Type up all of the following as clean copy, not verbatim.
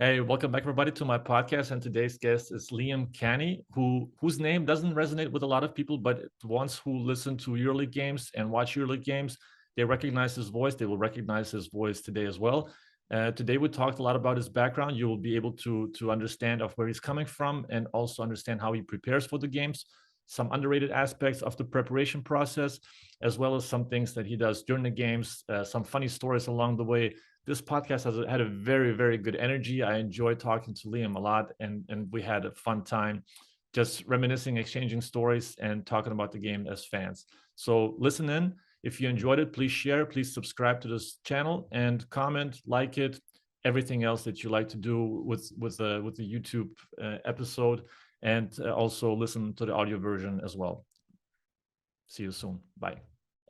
Hey, welcome back, everybody, to my podcast. And today's guest is Liam Canny, whose name doesn't resonate with a lot of people, but ones who listen to Euroleague games and watch Euroleague games, they recognize his voice. They will recognize his voice today as well. Today, we talked a lot about his background. You will be able to understand of where he's coming from and also understand how he prepares for the games, some underrated aspects of the preparation process, as well as some things that he does during the games, some funny stories along the way. This podcast has had a very, very good energy. I enjoyed talking to Liam a lot, and we had a fun time just reminiscing, exchanging stories, and talking about the game as fans. So listen in. If you enjoyed it, please share, please subscribe to this channel and comment, like it, everything else that you like to do with the YouTube episode, and also listen to the audio version as well. See you soon. Bye.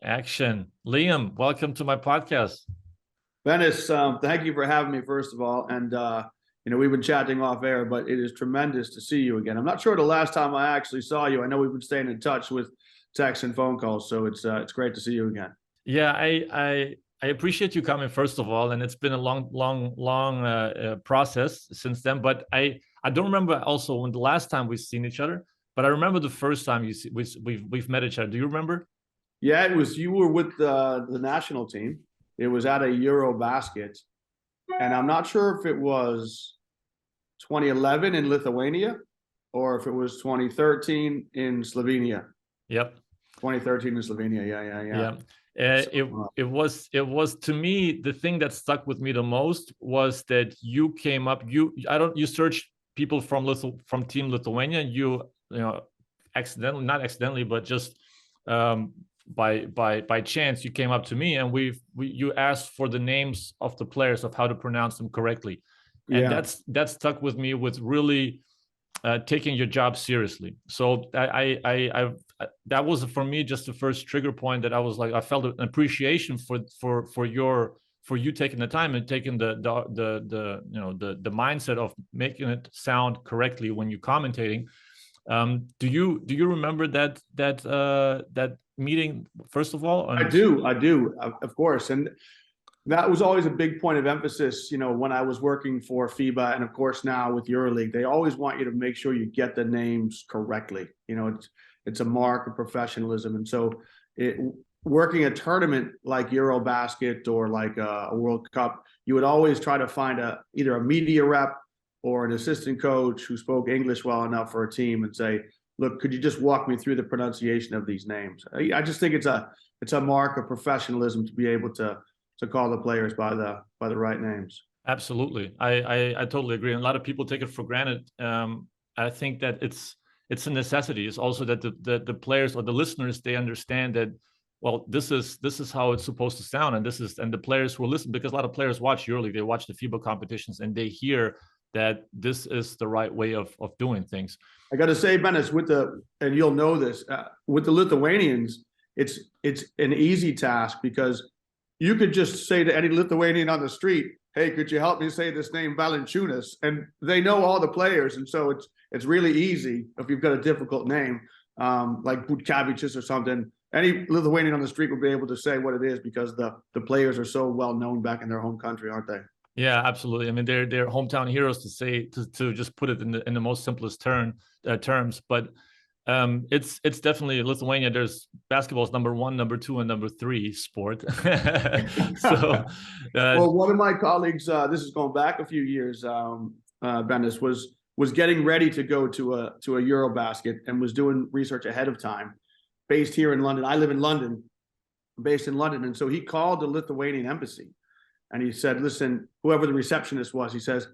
Action. Liam, welcome to my podcast. Dennis, thank you for having me, first of all. And, we've been chatting off air, but it is tremendous to see you again. I'm not sure the last time I actually saw you. I know we've been staying in touch with texts and phone calls, so it's great to see you again. Yeah, I appreciate you coming, first of all, and it's been a long process since then. But I don't remember also when the last time we've seen each other, but I remember the first time we've met each other. Do you remember? Yeah, it was you were with the national team. It was at a Eurobasket, and I'm not sure if it was 2011 in Lithuania or if it was 2013 in Slovenia. Yep. 2013 in Slovenia. Yeah. It was to me, the thing that stuck with me the most was that you came up. You searched people from Team Lithuania. You accidentally, not accidentally, but just by chance, you came up to me, and you asked for the names of the players, of how to pronounce them correctly, and that stuck with me, with really taking your job seriously. So I that was for me just the first trigger point, that I was like, I felt an appreciation for you taking the time and taking the mindset of making it sound correctly when you're commentating. Do you remember that meeting, first of all? I do, of course. And that was always a big point of emphasis, when I was working for FIBA, and of course now with Euroleague. They always want you to make sure you get the names correctly. It's a mark of professionalism. And so working a tournament like Eurobasket or like a World Cup, you would always try to find either a media rep or an assistant coach who spoke English well enough for a team and say, look, could you just walk me through the pronunciation of these names? I just think it's a mark of professionalism to be able to call the players by the right names. Absolutely. I totally agree. And a lot of people take it for granted. I think that it's a necessity. It's also that the players or the listeners, they understand that, well, this is how it's supposed to sound. And the players who listen, because a lot of players watch EuroLeague, they watch the FIBA competitions, and they hear that this is the right way of doing things. I got to say, Benes, and you'll know this, with the Lithuanians, it's an easy task, because you could just say to any Lithuanian on the street, hey, could you help me say this name, Valančiūnas? And they know all the players. And so it's really easy if you've got a difficult name, like Butkevičius or something. Any Lithuanian on the street will be able to say what it is, because the players are so well known back in their home country, aren't they? Yeah, absolutely. I mean, they're hometown heroes, to just put it in the most simplest terms. But it's definitely Lithuania. There's basketball is number 1, number 2, and number 3 sport. So, well, one of my colleagues, this is going back a few years, Benes, was getting ready to go to a Eurobasket, and was doing research ahead of time, based here in London. I live in London, based in London, and so he called the Lithuanian embassy. And he said, listen, whoever the receptionist was, he says,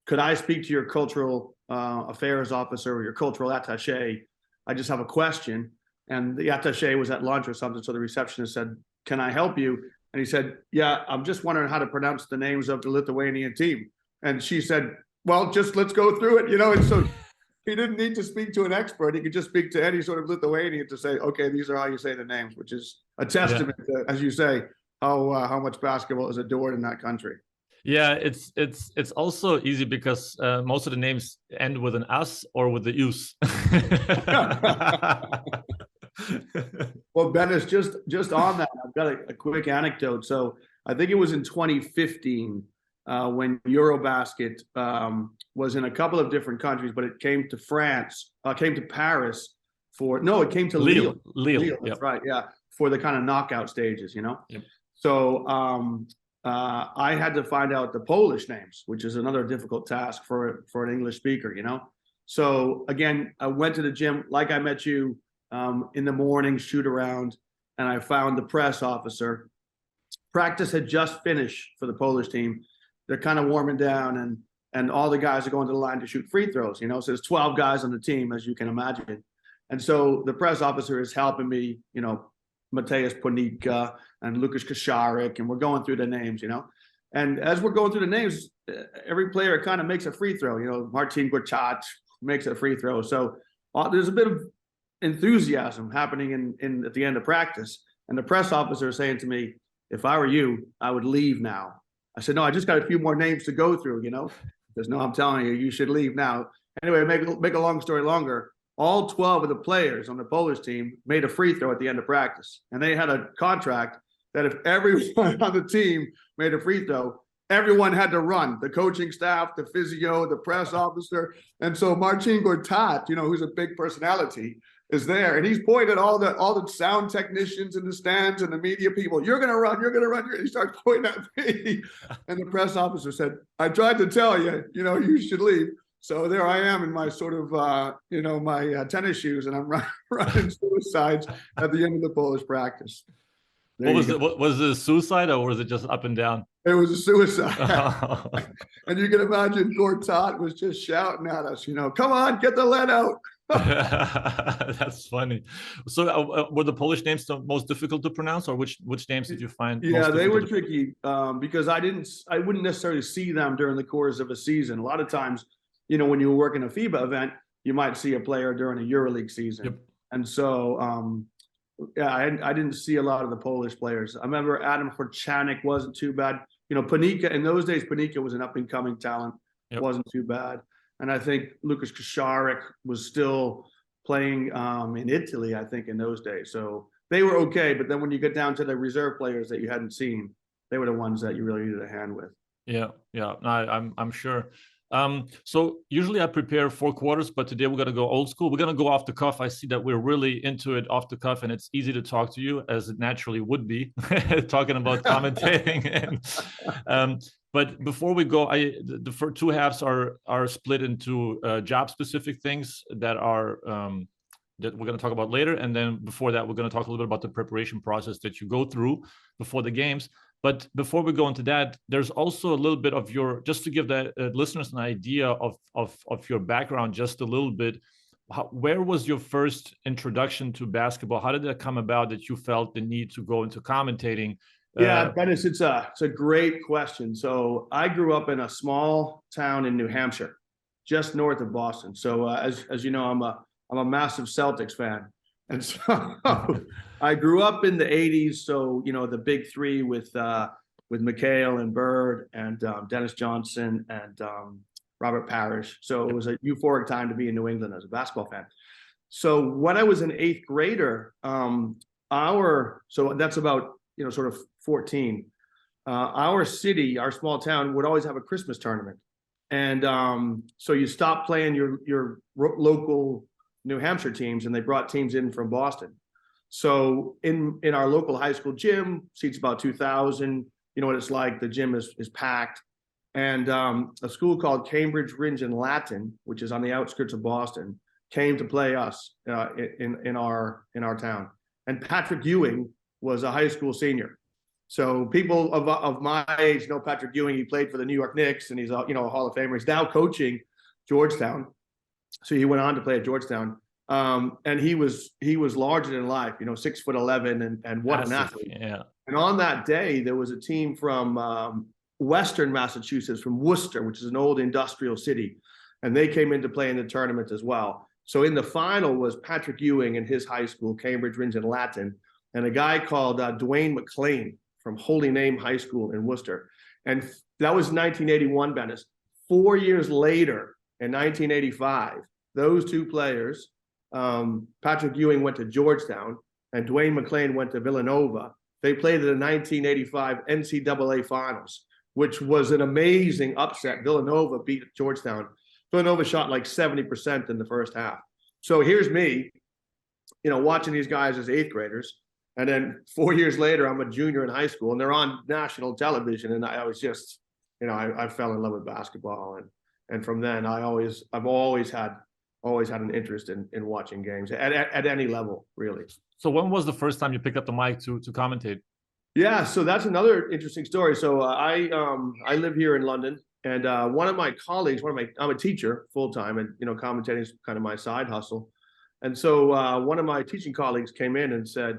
could I speak to your cultural affairs officer or your cultural attaché? I just have a question. And the attaché was at lunch or something. So the receptionist said, can I help you? And he said, yeah, I'm just wondering how to pronounce the names of the Lithuanian team. And she said, well, just let's go through it. And so he didn't need to speak to an expert. He could just speak to any sort of Lithuanian to say, okay, these are how you say the names, which is a testament to, as you say, how much basketball is adored in that country. Yeah, it's also easy because most of the names end with an us or with the us. Well, Benes, just on that, I've got a quick anecdote. So I think it was in 2015. when Eurobasket was in a couple of different countries, but it came to came to Paris it came to Lille. Lille, That's right, yeah, for the kind of knockout stages, you know? Yep. So I had to find out the Polish names, which is another difficult task for an English speaker, you know? So again, I went to the gym, like I met you, in the morning, shoot around, and I found the press officer. Practice had just finished for the Polish team. They're kind of warming down, and all the guys are going to the line to shoot free throws, you know? So there's 12 guys on the team, as you can imagine. And so the press officer is helping me, you know, Mateusz Panika and Lukasz Kaszarek, and we're going through the names, you know. And as we're going through the names, every player kind of makes a free throw. You know, Marcin Gortat makes a free throw. So there's a bit of enthusiasm happening at the end of practice. And the press officer is saying to me, if I were you, I would leave now. I said, no, I just got a few more names to go through, you know. He goes, no, I'm telling you, you should leave now. Anyway, make a long story longer. All 12 of the players on the Polish team made a free throw at the end of practice. And they had a contract that if everyone on the team made a free throw, everyone had to run. The coaching staff, the physio, the press officer. And so Marcin Gortat, you know, who's a big personality, is there. And he's pointing at all the sound technicians in the stands and the media people. You're going to run, you're going to run. He starts pointing at me. And the press officer said, I tried to tell you, you know, you should leave. So there I am in my sort of, my tennis shoes, and I'm running suicides at the end of the Polish practice. Was it a suicide, or was it just up and down? It was a suicide. And you can imagine Gortat was just shouting at us, you know, come on, get the lead out. That's funny. So were the Polish names the most difficult to pronounce, or which names did you find? Yeah, they were tricky because I wouldn't necessarily see them during the course of a season. A lot of times, you know, when you work in a FIBA event, you might see a player during a Euroleague season. Yep. And so, I didn't see a lot of the Polish players. I remember Adam Horchanik wasn't too bad. You know, Panika, in those days, Panika was an up-and-coming talent. Yep. Wasn't too bad. And I think Lukasz Kaszarek was still playing in Italy, I think, in those days. So they were okay. But then when you get down to the reserve players that you hadn't seen, they were the ones that you really needed a hand with. Yeah. I'm sure. So usually I prepare 4 quarters, but today we're going to go old school. We're going to go off the cuff. I see that we're really into it off the cuff, and it's easy to talk to you, as it naturally would be, talking about commentating. But before we go, the first 2 halves are split into job-specific things that are that we're going to talk about later, and then before that, we're going to talk a little bit about the preparation process that you go through before the games. But before we go into that, there's also a little bit of just to give the listeners an idea of your background, just a little bit. Where was your first introduction to basketball? How did that come about that you felt the need to go into commentating? Yeah, Dennis, it's a great question. So I grew up in a small town in New Hampshire, just north of Boston. So as you know, I'm a massive Celtics fan. And so I grew up in the 80s. So, you know, the big 3 with McHale and Bird and Dennis Johnson and Robert Parrish. So it was a euphoric time to be in New England as a basketball fan. So when I was an 8th grader, so that's about, you know, sort of 14, our city, our small town would always have a Christmas tournament. And so you stop playing your local New Hampshire teams, and they brought teams in from Boston. So in our local high school gym, seats about 2,000. You know what it's like. The gym is packed. And a school called Cambridge Ringe and Latin, which is on the outskirts of Boston, came to play us in our town. And Patrick Ewing was a high school senior. So people of my age know Patrick Ewing. He played for the New York Knicks, and he's a Hall of Famer. He's now coaching Georgetown. So he went on to play at Georgetown, and he was larger than life, 6'11", and what an athlete! Yeah. And on that day, there was a team from Western Massachusetts, from Worcester, which is an old industrial city, and they came in to play in the tournament as well. So in the final was Patrick Ewing and his high school, Cambridge Ringe and Latin, and a guy called Dwayne McLean from Holy Name High School in Worcester, and that was 1981, Bennis. 4 years later, in 1985, those 2 players, Patrick Ewing went to Georgetown and Dwayne McLean went to Villanova. They played in the 1985 NCAA finals. which was an amazing upset. Villanova beat Georgetown. Villanova shot like 70% in the first half. So here's me, watching these guys as 8th graders. And then 4 years later, I'm a junior in high school and they're on national television. And I was just, I fell in love with basketball. And from then I've always had an interest in watching games at any level, really. So when was the first time you picked up the mic to commentate? Yeah, so that's another interesting story. So I live here in London, and one of my colleagues, I'm a teacher full time, and commentating is kind of my side hustle. And so one of my teaching colleagues came in and said,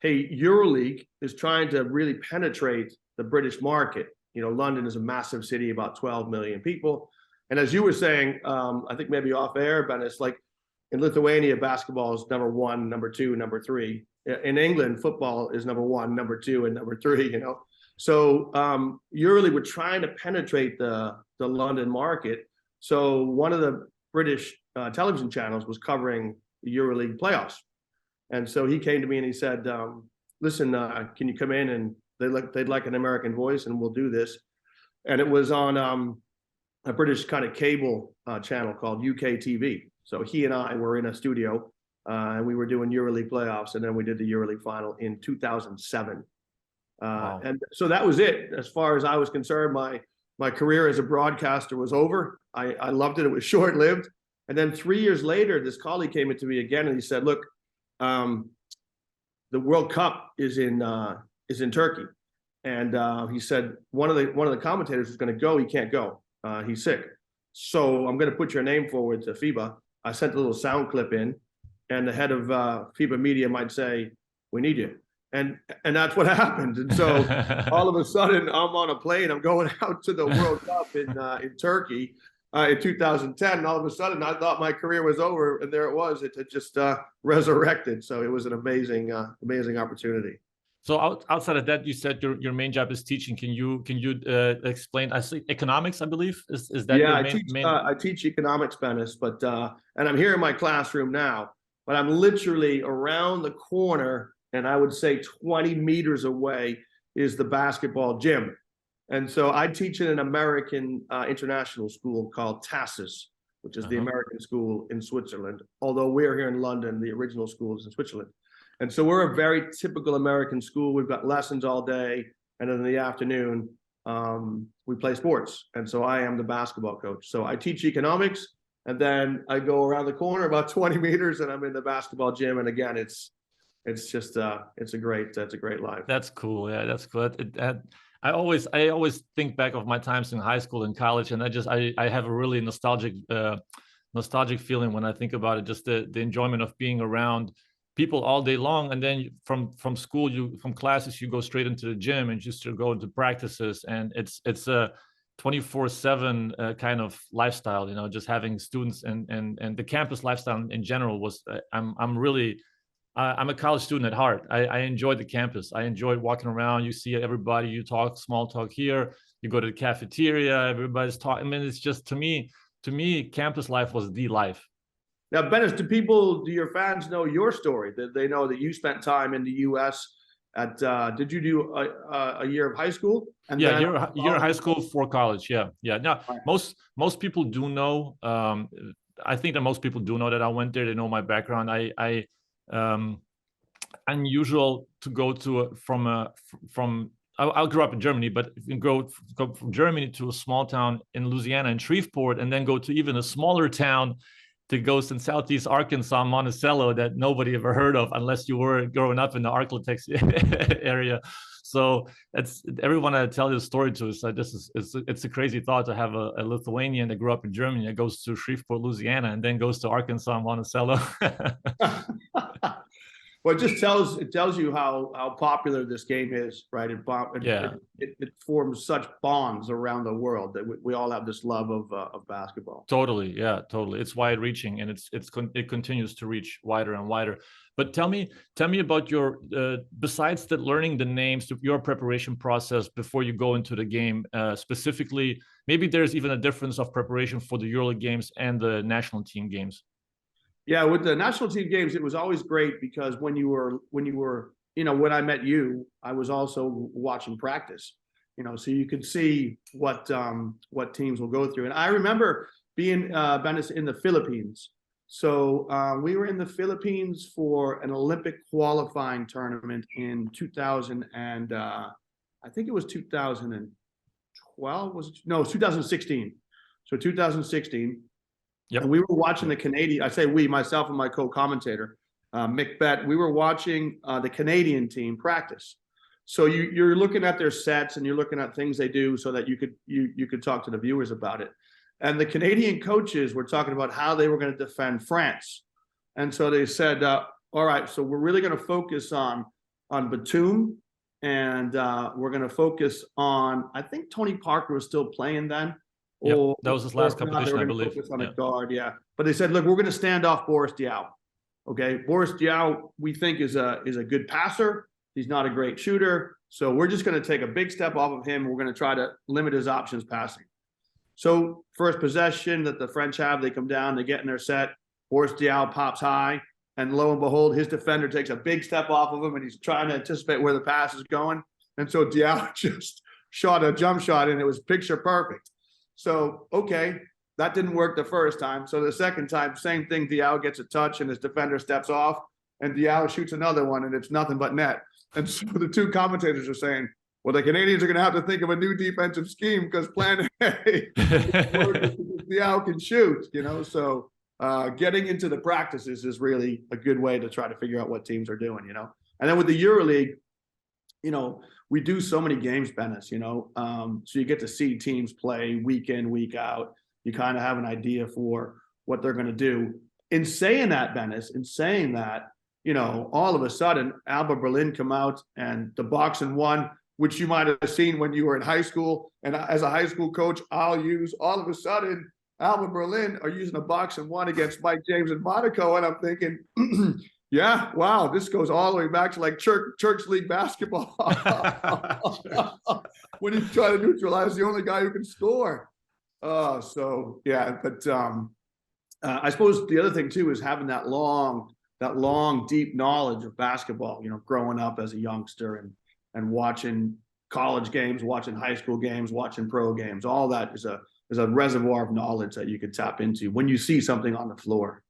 "Hey, Euroleague is trying to really penetrate the British market. London is a massive city, about 12 million people, and as you were saying, I think maybe off air, Ben, it's like in Lithuania, basketball is number 1, number 2, number 3." In England, football is number 1, number 2, and number 3. So Euroleague, we're trying to penetrate the London market. So one of the British television channels was covering the Euroleague playoffs, and so he came to me and he said, "Listen, can you come in and they'd like an American voice, and we'll do this." And it was on a British kind of cable channel called UK TV. So he and I were in a studio. And we were doing EuroLeague playoffs, and then we did the EuroLeague final in 2007. Wow. And so that was it. As far as I was concerned, my career as a broadcaster was over. I loved it. It was short-lived. And then 3 years later, this colleague came into me again, and he said, "Look, the World Cup is in Turkey." And he said, one of the commentators is going to go. He can't go. He's sick. So I'm going to put your name forward to FIBA. I sent a little sound clip in. And the head of FIBA media might say, "We need you." And that's what happened. And so all of a sudden I'm on a plane. I'm going out to the World Cup in Turkey in 2010. And all of a sudden I thought my career was over. And there it was. It had just resurrected. So it was an amazing opportunity. So outside of that, you said your main job is teaching. Can you explain? I see economics, I believe. Is that your main? I teach economics, Bennis, but and I'm here in my classroom now. But I'm literally around the corner, and I would say 20 meters away is the basketball gym. And so I teach in an American international school called TASIS, which is the American school in Switzerland. Although we're here in London, the original school is in Switzerland. And so we're a very typical American school. We've got lessons all day, and then in the afternoon, we play sports. And so I am the basketball coach. So I teach economics. And then I go around the corner about 20 meters, and I'm in the basketball gym. And again, it's just it's a great life. That's cool. Yeah, that's cool. I always think back of my times in high school and college, and I have a really nostalgic feeling when I think about it. Just the enjoyment of being around people all day long, and then from school, from classes, you go straight into the gym and just to go into practices, and it's a 24/7 kind of lifestyle, just having students and the campus lifestyle in general was, I'm a college student at heart. I enjoyed the campus. I enjoyed walking around. You see everybody, you talk small talk here, you go to the cafeteria, everybody's talking. I mean, it's just, to me, campus life was the life. Now, Bennis, do your fans know your story? Did they know that you spent time in the US did you do a year of high school? And yeah, year of high school for college. Yeah. Now, right. Most people do know. I think that most people do know that I went there. They know my background. Unusual to go to I grew up in Germany, but if you go from Germany to a small town in Louisiana, in Shreveport, and then go to even a smaller town to go in Southeast Arkansas, Monticello, that nobody ever heard of unless you were growing up in the Arklatex area. So everyone I tell this story to is like, it's a crazy thought to have a Lithuanian that grew up in Germany that goes to Shreveport, Louisiana, and then goes to Arkansas and Monticello. Well, it tells you how popular this game is, right? It forms such bonds around the world that we all have this love of basketball. Totally, yeah, totally. It's wide-reaching, and it continues to reach wider and wider. But tell me about your besides learning the names, your preparation process before you go into the game. Specifically, maybe there's even a difference of preparation for the EuroLeague games and the national team games. Yeah, with the national team games, it was always great because when I met you, I was also watching practice. so you could see what teams will go through. And I remember being Benis in the Philippines. So we were in the Philippines for an Olympic qualifying tournament in 2000 and I think it was 2012. Was it? No, 2016. So 2016. Yep. And we were watching the Canadian. I say we, myself and my co-commentator, Mick Bett. We were watching the Canadian team practice. So you're looking at their sets and you're looking at things they do so that you could talk to the viewers about it. And the Canadian coaches were talking about how they were going to defend France. And so they said, all right, so we're really going to focus on Batum, and we're going to focus on, I think Tony Parker was still playing then. Yep, that was his last competition, I believe. Focus on a guard, yeah. But they said, look, we're going to stand off Boris Diaw. Okay, Boris Diaw, we think is a good passer. He's not a great shooter. So we're just going to take a big step off of him. We're going to try to limit his options passing. So first possession that the French have, they come down, they get in their set. Boris Diaw pops high, and lo and behold, his defender takes a big step off of him, and he's trying to anticipate where the pass is going. And so Diaw just shot a jump shot, and it was picture perfect. So, okay, that didn't work the first time. So the second time, same thing, Diaw gets a touch, and his defender steps off, and Diaw shoots another one, and it's nothing but net. And so the two commentators are saying, well, the Canadians are going to have to think of a new defensive scheme because plan A, Diaw can shoot, So getting into the practices is really a good way to try to figure out what teams are doing, And then with the Euroleague, we do so many games, Benis, so you get to see teams play week in, week out. You kind of have an idea for what they're going to do. In saying that, Benis, all of a sudden, Alba Berlin come out and the box and one, which you might have seen when you were in high school. And as a high school coach, all of a sudden, Alba Berlin are using a box and one against Mike James and Monaco. And I'm thinking, yeah, wow, this goes all the way back to like church league basketball. When you try to neutralize the only guy who can score. So yeah, but I suppose the other thing too is having that long, deep knowledge of basketball, growing up as a youngster and watching college games, watching high school games, watching pro games. All that is a reservoir of knowledge that you could tap into when you see something on the floor.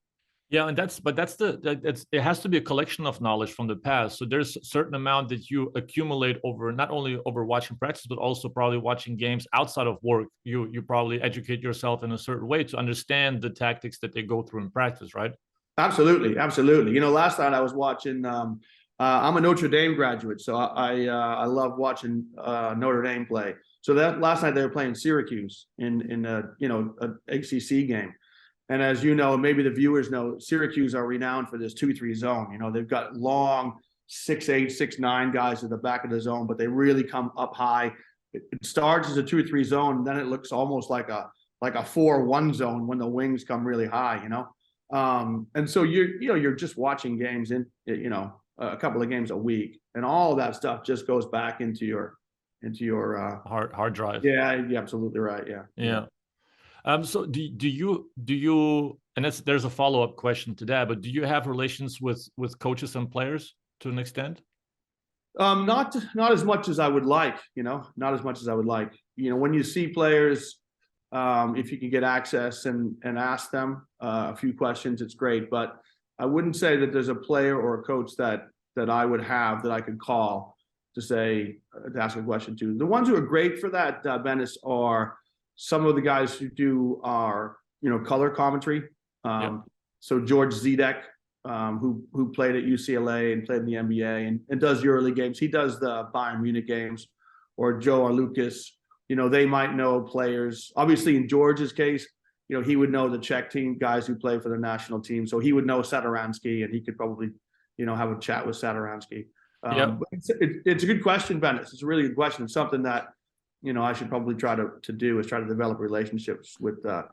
Yeah, and it has to be a collection of knowledge from the past. So there's a certain amount that you accumulate over, not only over watching practice, but also probably watching games outside of work. You probably educate yourself in a certain way to understand the tactics that they go through in practice, right? Absolutely. Last night I was watching. I'm a Notre Dame graduate, so I love watching Notre Dame play. So that last night they were playing Syracuse in an ACC game. And as you know, maybe the viewers know, Syracuse are renowned for this 2-3 zone. They've got long 6'8", 6'9" guys at the back of the zone, but they really come up high. It starts as a 2-3 zone, and then it looks almost like a 4-1 zone when the wings come really high. And so you're just watching games in a couple of games a week, and all of that stuff just goes back into your hard drive. Yeah, you're absolutely right. Yeah. So do you and there's a follow-up question to that, but do you have relations with coaches and players to an extent? Not as much as I would like, not as much as I would like. When you see players, if you can get access and ask them a few questions, it's great. But I wouldn't say that there's a player or a coach that I would have that I could call to ask a question to. The ones who are great for that, Benis, are some of the guys who do our, color commentary. So George Zedek, who played at UCLA and played in the NBA and does EuroLeague games. He does the Bayern Munich games. Or Joe Arlukas. They might know players. Obviously, in George's case, he would know the Czech team guys who play for the national team. So he would know Satoransky, and he could probably, have a chat with Satoransky. But it's a good question, Benis. It's a really good question. It's something that I should probably try to do is try to develop relationships with the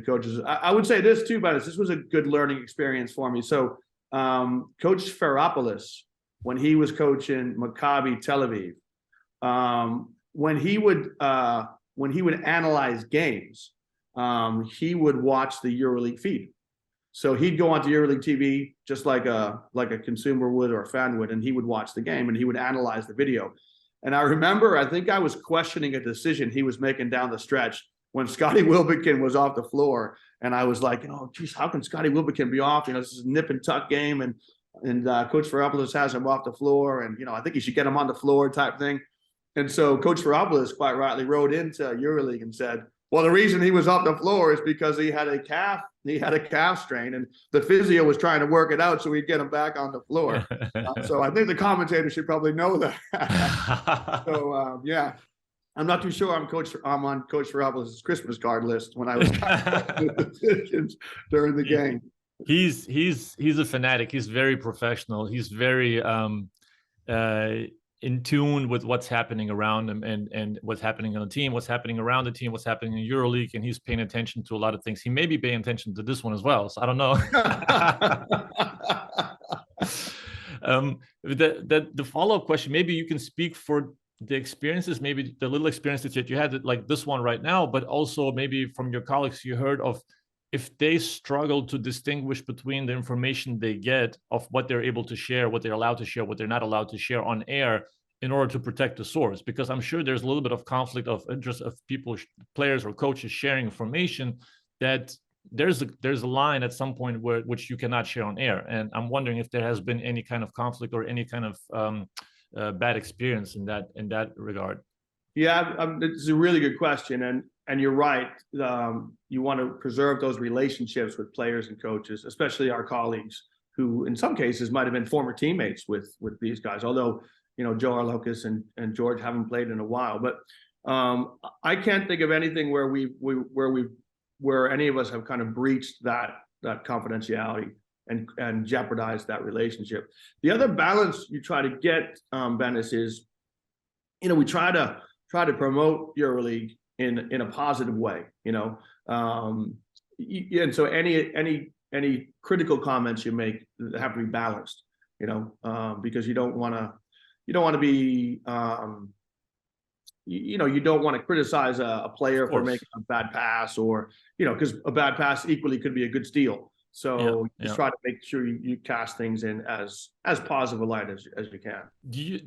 coaches. I would say this too, Benis. This was a good learning experience for me. So Coach Sferopoulos, when he was coaching Maccabi Tel Aviv, when he would analyze games, he would watch the EuroLeague feed. So he'd go onto EuroLeague TV just like a consumer would or a fan would, and he would watch the game and he would analyze the video. And I remember, I think I was questioning a decision he was making down the stretch when Scotty Wilbekin was off the floor. And I was like, oh, geez, how can Scotty Wilbekin be off? This is a nip and tuck game. And Coach Ferropoulos has him off the floor. And, I think you should get him on the floor type thing. And so Coach Ferropoulos quite rightly wrote into Euroleague and said, well, the reason he was off the floor is because he had a calf strain, and the physio was trying to work it out so he'd get him back on the floor. So I think the commentator should probably know that. So yeah, I'm not too sure I'm on Coach Ferropoulos' Christmas card list when I was decisions during the game. He's a fanatic. He's very professional. He's very in tune with what's happening around him and what's happening on the team, what's happening around the team, what's happening in Euroleague, and he's paying attention to a lot of things. He may be paying attention to this one as well, so I don't know. The follow-up question, maybe you can speak for the experiences, maybe the little experiences that you had, like this one right now, but also maybe from your colleagues you heard of, if they struggle to distinguish between the information they get of what they're able to share, what they're allowed to share, what they're not allowed to share on air in order to protect the source. Because I'm sure there's a little bit of conflict of interest of people, players or coaches sharing information that there's a line at some point which you cannot share on air. And I'm wondering if there has been any kind of conflict or any kind of bad experience in that regard. Yeah, it's a really good question. And you're right. You want to preserve those relationships with players and coaches, especially our colleagues, who in some cases might have been former teammates with these guys. Although, Joe Arlauckas and George haven't played in a while. But I can't think of anything where any of us have kind of breached that confidentiality and jeopardized that relationship. The other balance you try to get, Bennis, is, we try to promote Euroleague in a positive way, and so any critical comments you make have to be balanced, because you don't want to be, you don't want to criticize a player for making a bad pass, or, because a bad pass equally could be a good steal. So just try to make sure you cast things in as positive a light as you can. Do you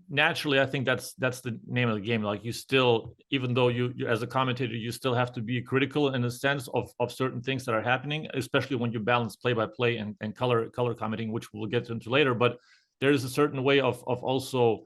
naturally? I think that's the name of the game. Like, you still, even though you as a commentator, you still have to be critical in a sense of certain things that are happening, especially when you balance play-by-play and color commenting, which we'll get into later. But there is a certain way of also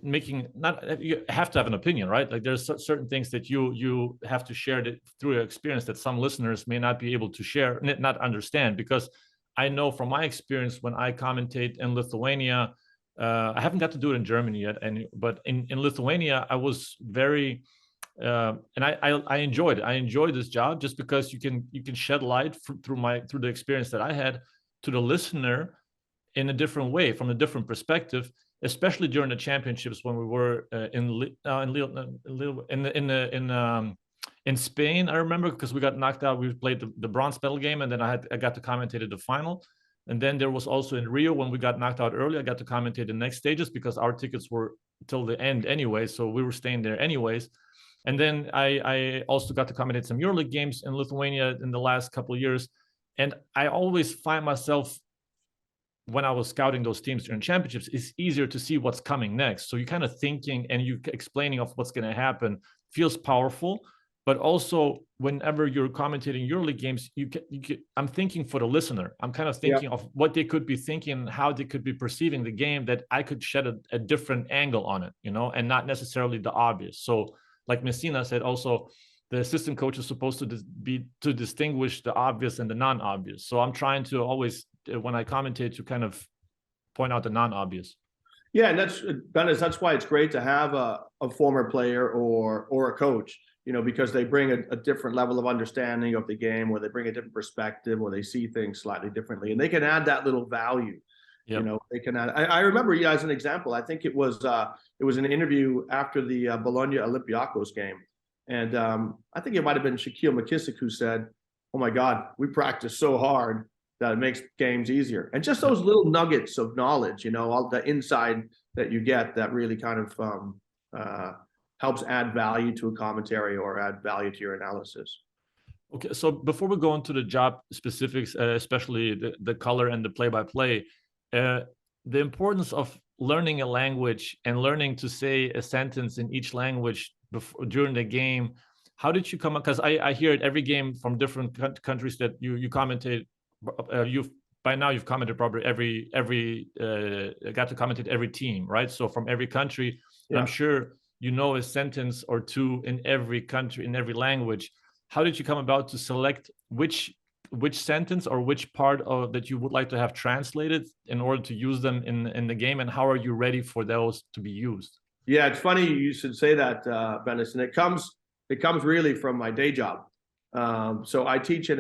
making, not, you have to have an opinion, right? Like, there's certain things that you have to share that through your experience that some listeners may not be able to share, not understand. Because I know from my experience when I commentate in Lithuania, I haven't got to do it in Germany yet, but in Lithuania I was very and I enjoyed it. I enjoyed this job just because you can shed light through the experience that I had to the listener in a different way, from a different perspective, especially during the championships when we were in Spain. I remember, because we got knocked out. We played the bronze medal game, and then I got to commentate the final. And then there was also in Rio, when we got knocked out early, I got to commentate the next stages because our tickets were till the end anyway, so we were staying there anyways. And then I also got to commentate some Euroleague games in Lithuania in the last couple of years. And I always find myself, when I was scouting those teams during championships, it's easier to see what's coming next. So you kind of thinking and you explaining of what's going to happen feels powerful. But also, whenever you're commentating Euroleague games, I'm thinking for the listener. I'm kind of thinking of what they could be thinking, how they could be perceiving the game, that I could shed a different angle on it, and not necessarily the obvious. So, like Messina said, also, the assistant coach is supposed to distinguish the obvious and the non-obvious. So I'm trying to always, when I commentate, to kind of point out the non-obvious. Yeah, and that's why it's great to have a former player or a coach, because they bring a different level of understanding of the game, or they bring a different perspective, or they see things slightly differently, and they can add that little value. Yep. They can add. I remember, as an example, I think it was an interview after the Bologna Olympiacos game. And I think it might have been Shaquille McKissick who said, "Oh my God, we practice so hard that it makes games easier." And just those little nuggets of knowledge, all the inside that you get, that really kind of helps add value to a commentary or add value to your analysis. Okay, so before we go into the job specifics, especially the color and the play-by-play, the importance of learning a language and learning to say a sentence in each language during the game, how did you come up? Because I hear it every game from different countries that you commentate. You've by now you've commented probably every got to commentate every team, right? So from every country, Yeah. I'm sure you know a sentence or two in every country, in every language. How did you come about to select which sentence or which part of that you would like to have translated in order to use them in the game, and how are you ready for those to be used? Yeah, it's funny you should say that, Bennis, and it comes really from my day job. So I teach in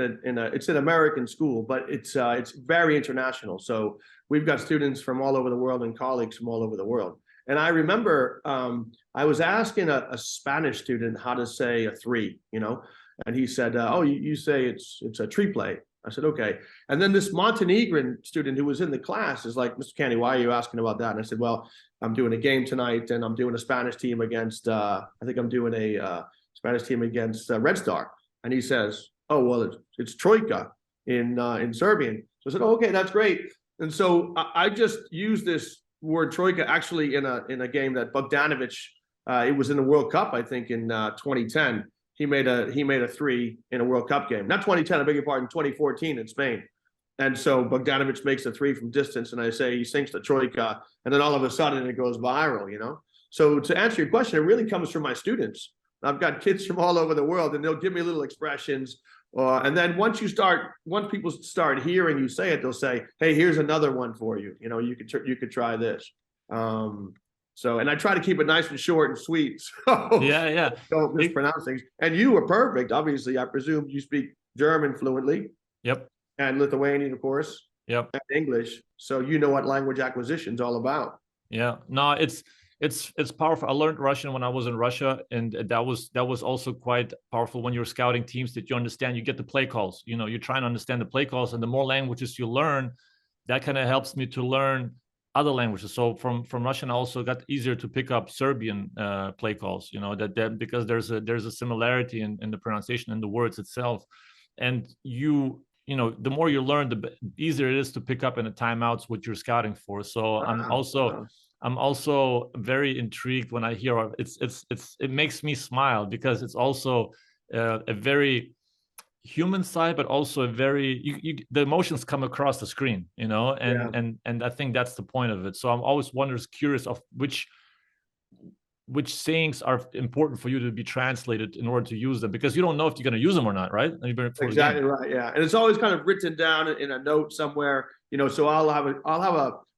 it's an American school, but it's very international. So we've got students from all over the world and colleagues from all over the world. And I remember I was asking a Spanish student how to say a three, and he said, "Oh, you say it's a tree play." I said, "Okay." And then this Montenegrin student who was in the class is like, "Mr. Canny, why are you asking about that?" And I said, "Well, I'm doing a game tonight, and I'm doing a Spanish team against. I think I'm doing a Spanish team against Red Star." And he says, "Oh, well, it's Trojka in Serbian." So I said, "Oh, okay, that's great." And so I just used this word Trojka actually in a game that Bogdanovic, it was in the World Cup, I think in 2010. He made a three in a World Cup game. Not 2010, I beg your pardon, 2014 in Spain. And so Bogdanovic makes a three from distance, and I say he sinks the Trojka, and then all of a sudden it goes viral, So to answer your question, it really comes from my students. I've got kids from all over the world, and they'll give me little expressions. And then once people start hearing you say it, they'll say, "Hey, here's another one for you. You could try this." And I try to keep it nice and short and sweet. So Yeah. don't mispronounce things. And you were perfect. Obviously, I presume you speak German fluently. Yep. And Lithuanian, of course. Yep. And English. So you know what language acquisition is all about. Yeah. No, it's powerful. I learned Russian when I was in Russia, and that was also quite powerful when you're scouting teams, that you understand, you get the play calls. You're trying to understand the play calls, and the more languages you learn, that kind of helps me to learn other languages. So from Russian, I also got easier to pick up Serbian play calls. That because there's a similarity in the pronunciation and the words itself, and the more you learn, the easier it is to pick up in the timeouts what you're scouting for. So I'm also very intrigued when I hear it makes me smile, because it's also a very human side, but also a very the emotions come across the screen, and I think that's the point of it. So I'm always curious of which sayings are important for you to be translated in order to use them, because you don't know if you're going to use them or not, right? Exactly right. Yeah, and it's always kind of written down in a note somewhere, So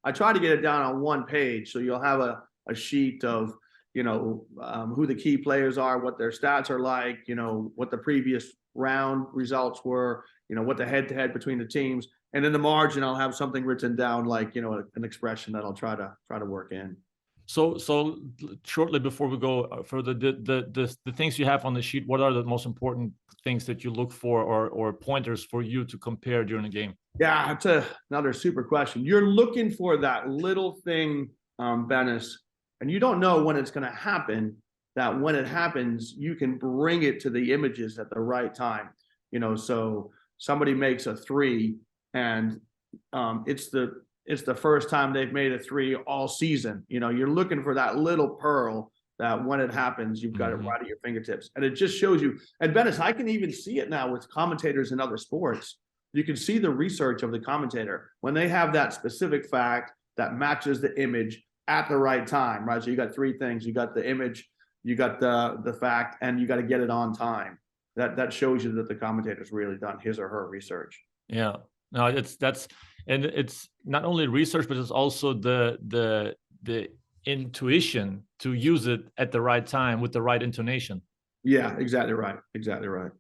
I try to get it down on one page, so you'll have a sheet of who the key players are, what their stats are like, what the previous round results were, what the head-to-head between the teams, and in the margin I'll have something written down like an expression that I'll try to work in. So shortly before we go further, the things you have on the sheet, what are the most important things that you look for, or pointers for you to compare during the game? Yeah, it's another super question. You're looking for that little thing, Bennis, and you don't know when it's going to happen, that when it happens, you can bring it to the images at the right time. So somebody makes a three, and it's the first time they've made a three all season. You're looking for that little pearl that when it happens, you've got it right at your fingertips. And it just shows you. And Bennis, I can even see it now with commentators in other sports. You can see the research of the commentator when they have that specific fact that matches the image at the right time, right? So you got three things. You got the image, you got the fact, and you got to get it on time. That shows you that the commentator's really done his or her research. Yeah. No, it's not only research, but it's also the intuition to use it at the right time with the right intonation. Yeah, exactly right. Exactly right.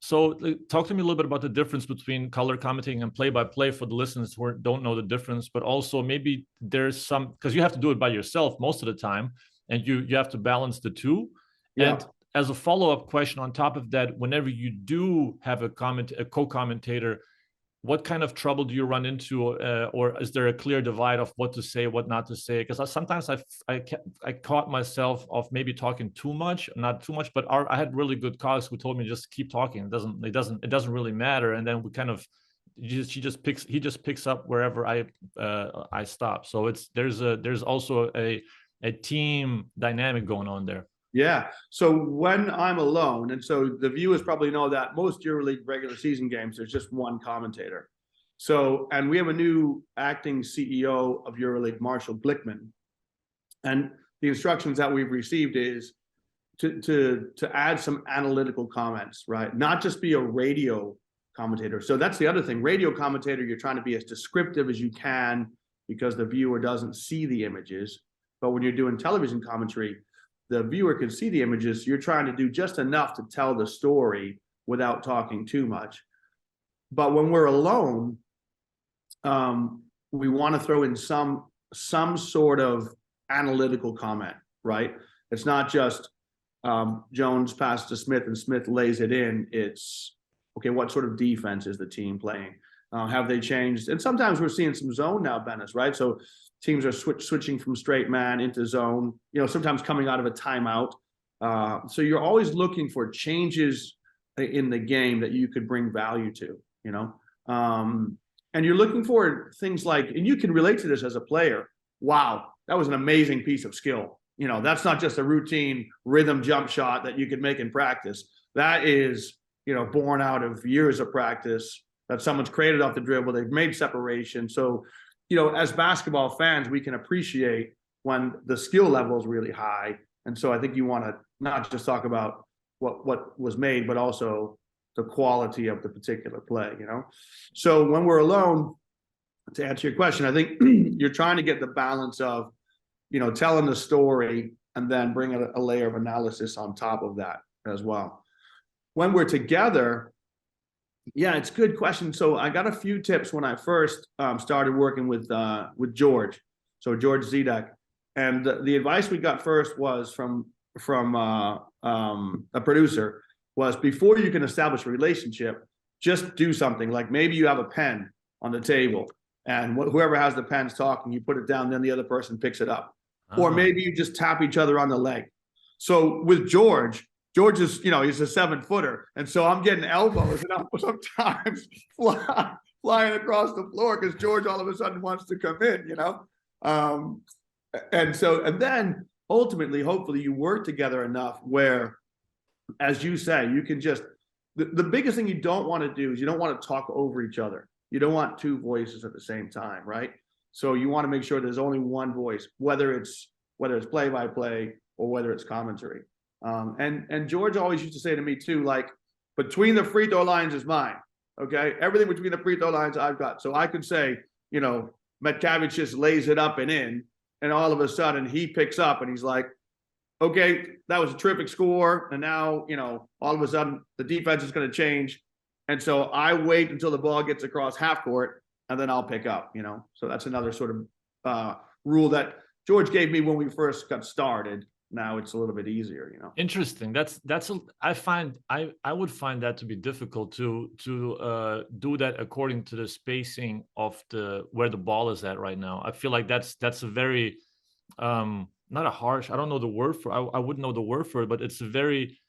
So talk to me a little bit about the difference between color commentating and play-by-play for the listeners who don't know the difference, but also maybe there's some, because you have to do it by yourself most of the time, and you have to balance the two. Yeah. And as a follow-up question on top of that, whenever you do have a co-commentator, what kind of trouble do you run into, or is there a clear divide of what to say, what not to say? Because sometimes I caught myself of maybe talking too much, not too much, but I had really good colleagues who told me just keep talking. It doesn't really matter. And then we kind of he just picks up wherever I stop. So there's also a team dynamic going on there. Yeah. So when I'm alone, and so the viewers probably know that most EuroLeague regular season games, there's just one commentator. So, and we have a new acting CEO of EuroLeague, Marshall Glickman, and the instructions that we've received is to add some analytical comments, right? Not just be a radio commentator. So that's the other thing. Radio commentator, you're trying to be as descriptive as you can because the viewer doesn't see the images. But when you're doing television commentary, the viewer can see the images. You're trying to do just enough to tell the story without talking too much. But when we're alone, we want to throw in some sort of analytical comment, right? It's not just Jones passes to Smith and Smith lays it in. It's, okay, what sort of defense is the team playing? Have they changed? And sometimes we're seeing some zone now, Bennis, right? So teams are switching from straight man into zone, sometimes coming out of a timeout. So you're always looking for changes in the game that you could bring value to, and you're looking for things like, and you can relate to this as a player. Wow, that was an amazing piece of skill. That's not just a routine rhythm jump shot that you could make in practice. That is, born out of years of practice that someone's created off the dribble. They've made separation. So, as basketball fans, we can appreciate when the skill level is really high. And so I think you want to not just talk about what was made, but also the quality of the particular play, So when we're alone, to answer your question, I think you're trying to get the balance of, telling the story and then bring a layer of analysis on top of that as well. When we're together, yeah, it's a good question. So I got a few tips when I first started working with George, so George Zedek, and the advice we got first was from a producer was, before you can establish a relationship, just do something like, maybe you have a pen on the table and whoever has the pen's talking, you put it down, then the other person picks it up. Or maybe you just tap each other on the leg. So with George is, he's a 7-footer. And so I'm getting elbows and I'm sometimes flying across the floor because George all of a sudden wants to come in, and then ultimately, hopefully you work together enough where, as you say, you can just, the biggest thing you don't want to do is you don't want to talk over each other. You don't want two voices at the same time, right? So you want to make sure there's only one voice, whether it's play-by-play or whether it's commentary. And George always used to say to me too, like, between the free throw lines is mine. Okay, everything between the free throw lines I've got. So I could say, Metcavich just lays it up and in, and all of a sudden he picks up and he's like, okay, that was a terrific score, and now all of a sudden the defense is going to change, and so I wait until the ball gets across half court, and then I'll pick up. So that's another sort of rule that George gave me when we first got started. Now it's a little bit easier, Interesting. I would find that to be difficult to do that according to the spacing of where the ball is at right now. I feel like that's a very not a harsh, I don't know the word for, I wouldn't know the word for it, but it's a very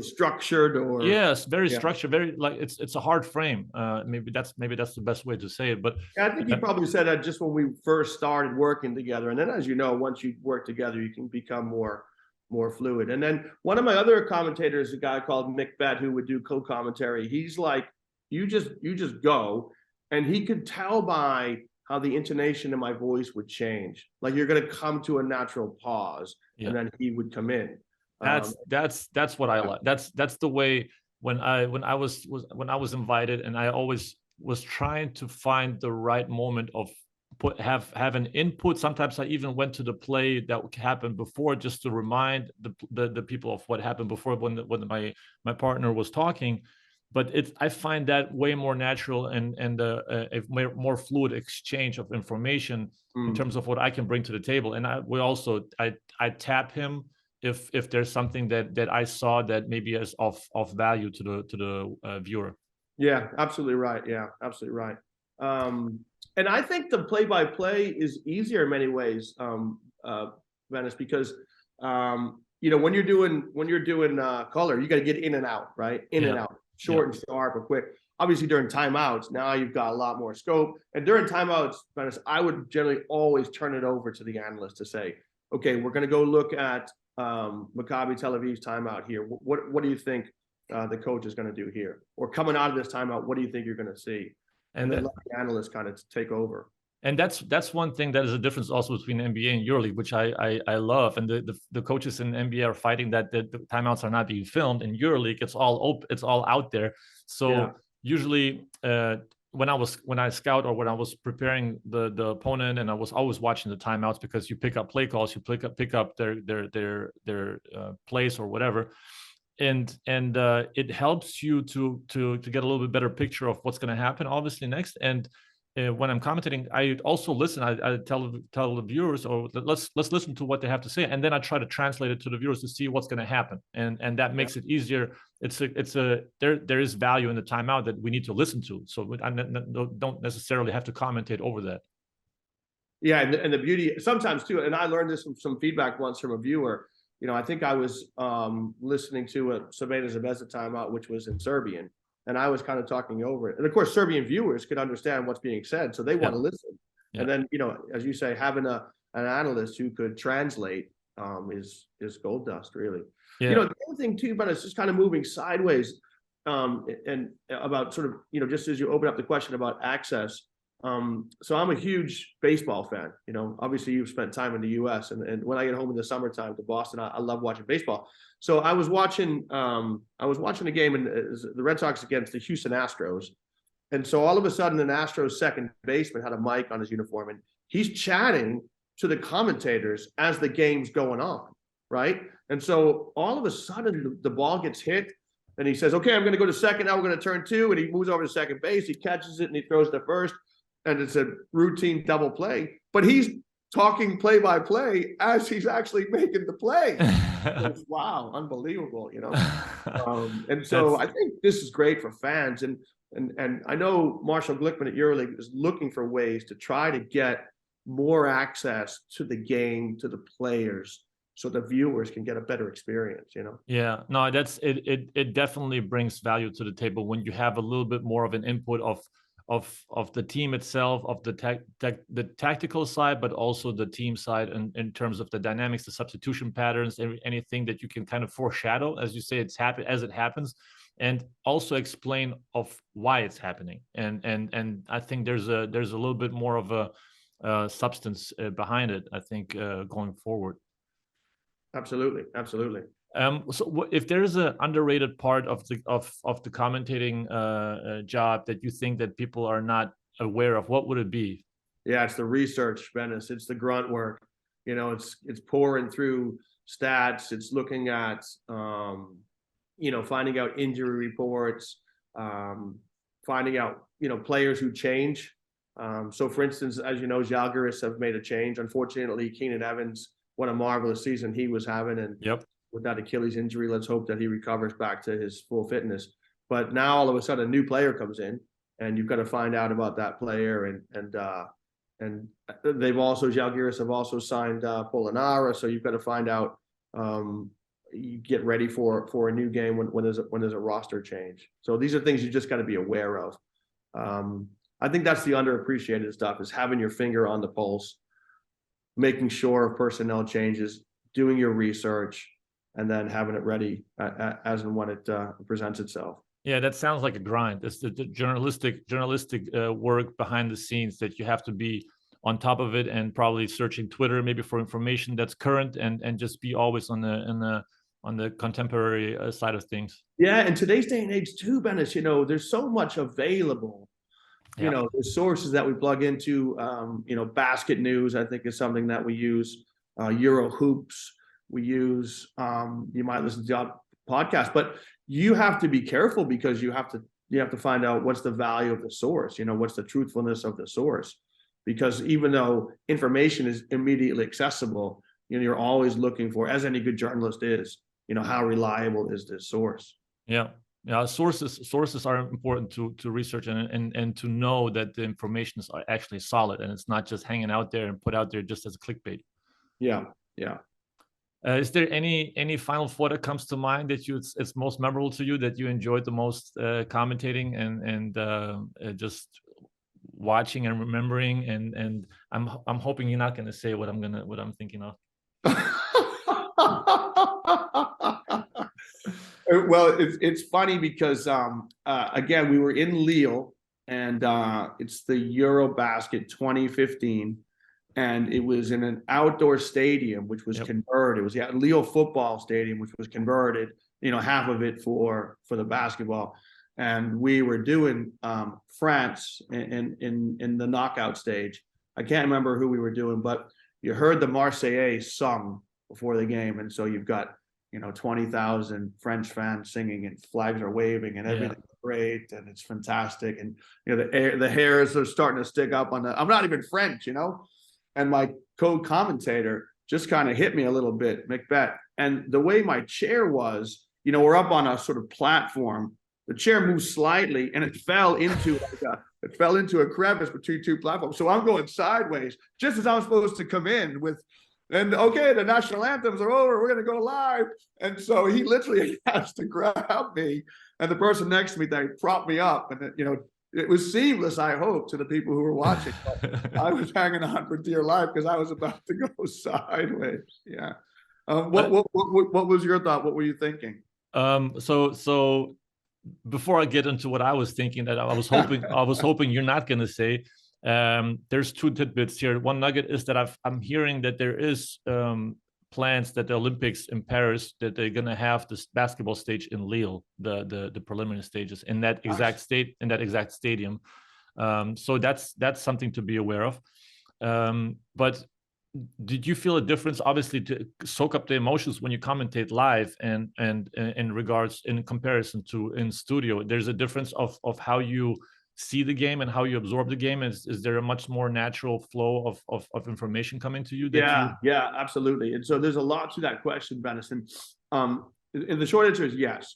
structured, or yes, very structured, very, like, it's a hard frame. Maybe that's the best way to say it. But yeah, I think he probably said that just when we first started working together, and then, as you know, once you work together, you can become more fluid. And then one of my other commentators, a guy called Mick Bett, who would do co-commentary, he's like, you just go, and he could tell by how the intonation in my voice would change. Like, you're going to come to a natural pause, and then he would come in. That's what I like. That's the way when I was invited, and I always was trying to find the right moment of have an input. Sometimes I even went to the play that happened before just to remind the people of what happened before when my partner was talking. But I find that way more natural and a more fluid exchange of information in terms of what I can bring to the table. And I tap him if there's something that I saw that maybe is of value to the viewer. Yeah, absolutely right. Yeah, absolutely right. And I think the play-by-play is easier in many ways, Venice, because when you're doing color, you got to get in and out, right? In and out. short and sharp or quick. Obviously, during timeouts, now you've got a lot more scope. And during timeouts, I would generally always turn it over to the analyst to say, okay, we're going to go look at Maccabi Tel Aviv's timeout here. What do you think the coach is going to do here? Or coming out of this timeout, what do you think you're going to see? And then let the analyst kind of take over. And that's one thing that is a difference also between NBA and EuroLeague, which I love. And the coaches in NBA are fighting that the timeouts are not being filmed. In EuroLeague, it's all out there. So usually when I scout or when I was preparing the opponent, and I was always watching the timeouts, because you pick up play calls, you pick up their plays or whatever. And it helps you to get a little bit better picture of what's going to happen obviously next. And when I'm commentating, I also listen. I tell the viewers, or let's listen to what they have to say, and then I try to translate it to the viewers to see what's going to happen, and that makes it easier. There is value in the timeout that we need to listen to, so I don't necessarily have to commentate over that. Yeah, and the beauty sometimes too, and I learned this from some feedback once from a viewer. I think I was listening to a Crvena Zvezda timeout, which was in Serbian. And I was kind of talking over it. And of course, Serbian viewers could understand what's being said, so they want to listen. And then, as you say, having an analyst who could translate is gold dust, really. The other thing too, but it's just kind of moving sideways, and about sort of, just as you open up the question about access. So I'm a huge baseball fan. Obviously you've spent time in the US, and when I get home in the summertime to Boston, I love watching baseball. So I was watching a game in the Red Sox against the Houston Astros. And so all of a sudden an Astros second baseman had a mic on his uniform, and he's chatting to the commentators as the game's going on, right? And so all of a sudden the ball gets hit, and he says, okay, I'm going to go to second, now we're going to turn two, and he moves over to second base, he catches it, and he throws to first. And it's a routine double play, but he's talking play by play as he's actually making the play. Wow, unbelievable, And so I think this is great for fans, and I know Marshall Glickman at Euroleague is looking for ways to try to get more access to the game, to the players, so the viewers can get a better experience. Yeah, no, it definitely brings value to the table when you have a little bit more of an input of the team itself, of the tactical side, but also the team side in terms of the dynamics, the substitution patterns, anything that you can kind of foreshadow, as you say, as it happens, and also explain of why it's happening. And I think there's a little bit more of a substance behind it, I think, going forward. Absolutely. So if there is an underrated part of the commentating job that you think that people are not aware of, what would it be? Yeah, it's the research, Venice. It's the grunt work. It's pouring through stats. It's looking at finding out injury reports, finding out players who change. So for instance, as you know, Žalgiris have made a change. Unfortunately, Keenan Evans, what a marvelous season he was having, and with that Achilles injury, let's hope that he recovers back to his full fitness. But now all of a sudden a new player comes in, and you've got to find out about that player, and they've also, Žalgiris have also signed Polonara, so you've got to find out, you get ready for a new game when there's a roster change. So these are things you just got to be aware of. I think that's the underappreciated stuff, is having your finger on the pulse, making sure of personnel changes, doing your research, and then having it ready as and when it presents itself. Yeah, that sounds like a grind. It's the journalistic work behind the scenes that you have to be on top of it, and probably searching Twitter maybe for information that's current, and just be always on the contemporary side of things. Yeah, and today's day and age too, Dennis, there's so much available. The sources that we plug into, Basket News, I think, is something that we use. Euro Hoops, we use. You might listen to our podcast, but you have to be careful, because you have to find out what's the value of the source. What's the truthfulness of the source, because even though information is immediately accessible, you're always looking for, as any good journalist is, how reliable is this source? Yeah. Sources are important to research and to know that the information is actually solid, and it's not just hanging out there and put out there just as a clickbait. Yeah. Is there any Final Four that comes to mind that it's most memorable to you, that you enjoyed the most commentating and just watching and remembering? And I'm hoping you're not going to say what I'm thinking of. Well, it's funny because again, we were in Lille, and it's the Eurobasket 2015, and it was in an outdoor stadium which was converted. It was the Lille football stadium, which was converted, half of it for the basketball. And we were doing France in the knockout stage. I can't remember who we were doing, but you heard the Marseillaise sung before the game, and so you've got 20,000 French fans singing, and flags are waving, and everything's great, and it's fantastic. And the hairs are starting to stick up on the. I'm not even French, and my co-commentator just kind of hit me a little bit, Macbeth. And the way my chair was, we're up on a sort of platform. The chair moved slightly, and it fell into a crevice between two platforms. So I'm going sideways, just as I'm supposed to come in with. And okay, the national anthems are over. We're going to go live. And so he literally has to grab me, and the person next to me, they propped me up. And it was seamless, I hope, to the people who were watching. But I was hanging on for dear life because I was about to go sideways. Yeah. What was your thought? What were you thinking? So before I get into what I was thinking, that I was hoping you're not going to say. There's two tidbits here. One nugget is that I'm hearing that there is plans that the Olympics in Paris, that they're going to have this basketball stage in Lille, the preliminary stages in that exact stadium. So that's something to be aware of. But did you feel a difference, obviously, to soak up the emotions when you commentate live, and in comparison to in studio? There's a difference of how you see the game and how you absorb the game. Is there a much more natural flow of information coming to you? Yeah, absolutely. And so there's a lot to that question, Benison. And the short answer is yes.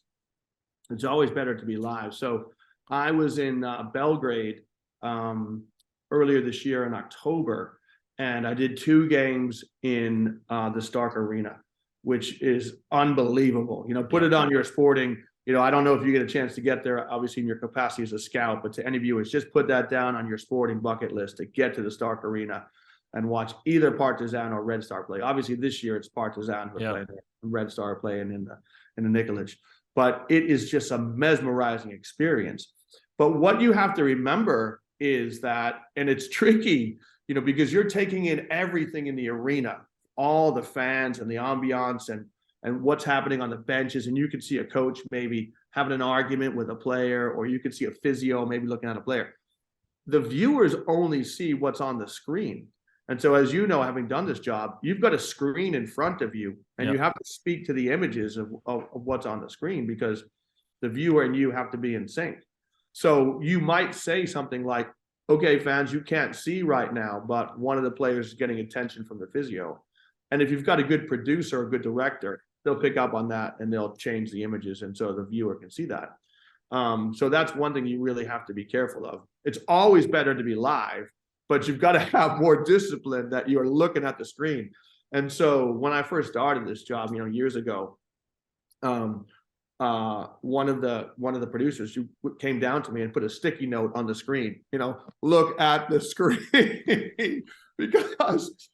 It's always better to be live. So I was in Belgrade earlier this year in October, and I did 2 games in the Stark Arena, which is unbelievable. Put it on your sporting. I don't know if you get a chance to get there, obviously, in your capacity as a scout, but to any viewers, just put that down on your sporting bucket list to get to the Stark Arena and watch either Partizan or Red Star play. Obviously, this year it's Partizan who are playing there, and Red Star playing in the Nikolic. But it is just a mesmerizing experience. But what you have to remember is that, and it's tricky, because you're taking in everything in the arena, all the fans and the ambiance and what's happening on the benches. And you can see a coach maybe having an argument with a player, or you can see a physio maybe looking at a player. The viewers only see what's on the screen. And so, as you know, having done this job, you've got a screen in front of you, and you have to speak to the images of what's on the screen, because the viewer and you have to be in sync. So you might say something like, okay, fans, you can't see right now, but one of the players is getting attention from the physio. And if you've got a good producer or a good director, they'll pick up on that and they'll change the images, and so the viewer can see that. So that's one thing you really have to be careful of. It's always better to be live, but you've got to have more discipline that you're looking at the screen. And so when I first started this job, years ago, one of the producers who came down to me and put a sticky note on the screen, look at the screen. Because,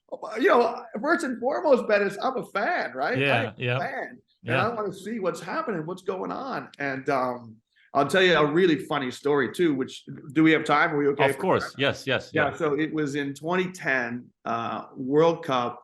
first and foremost, Ben, is I'm a fan, right? I'm a fan. And I want to see what's happening, what's going on. And I'll tell you a really funny story too, which, do we have time? Are we okay? Of course. Yes. Yeah. So it was in 2010 World Cup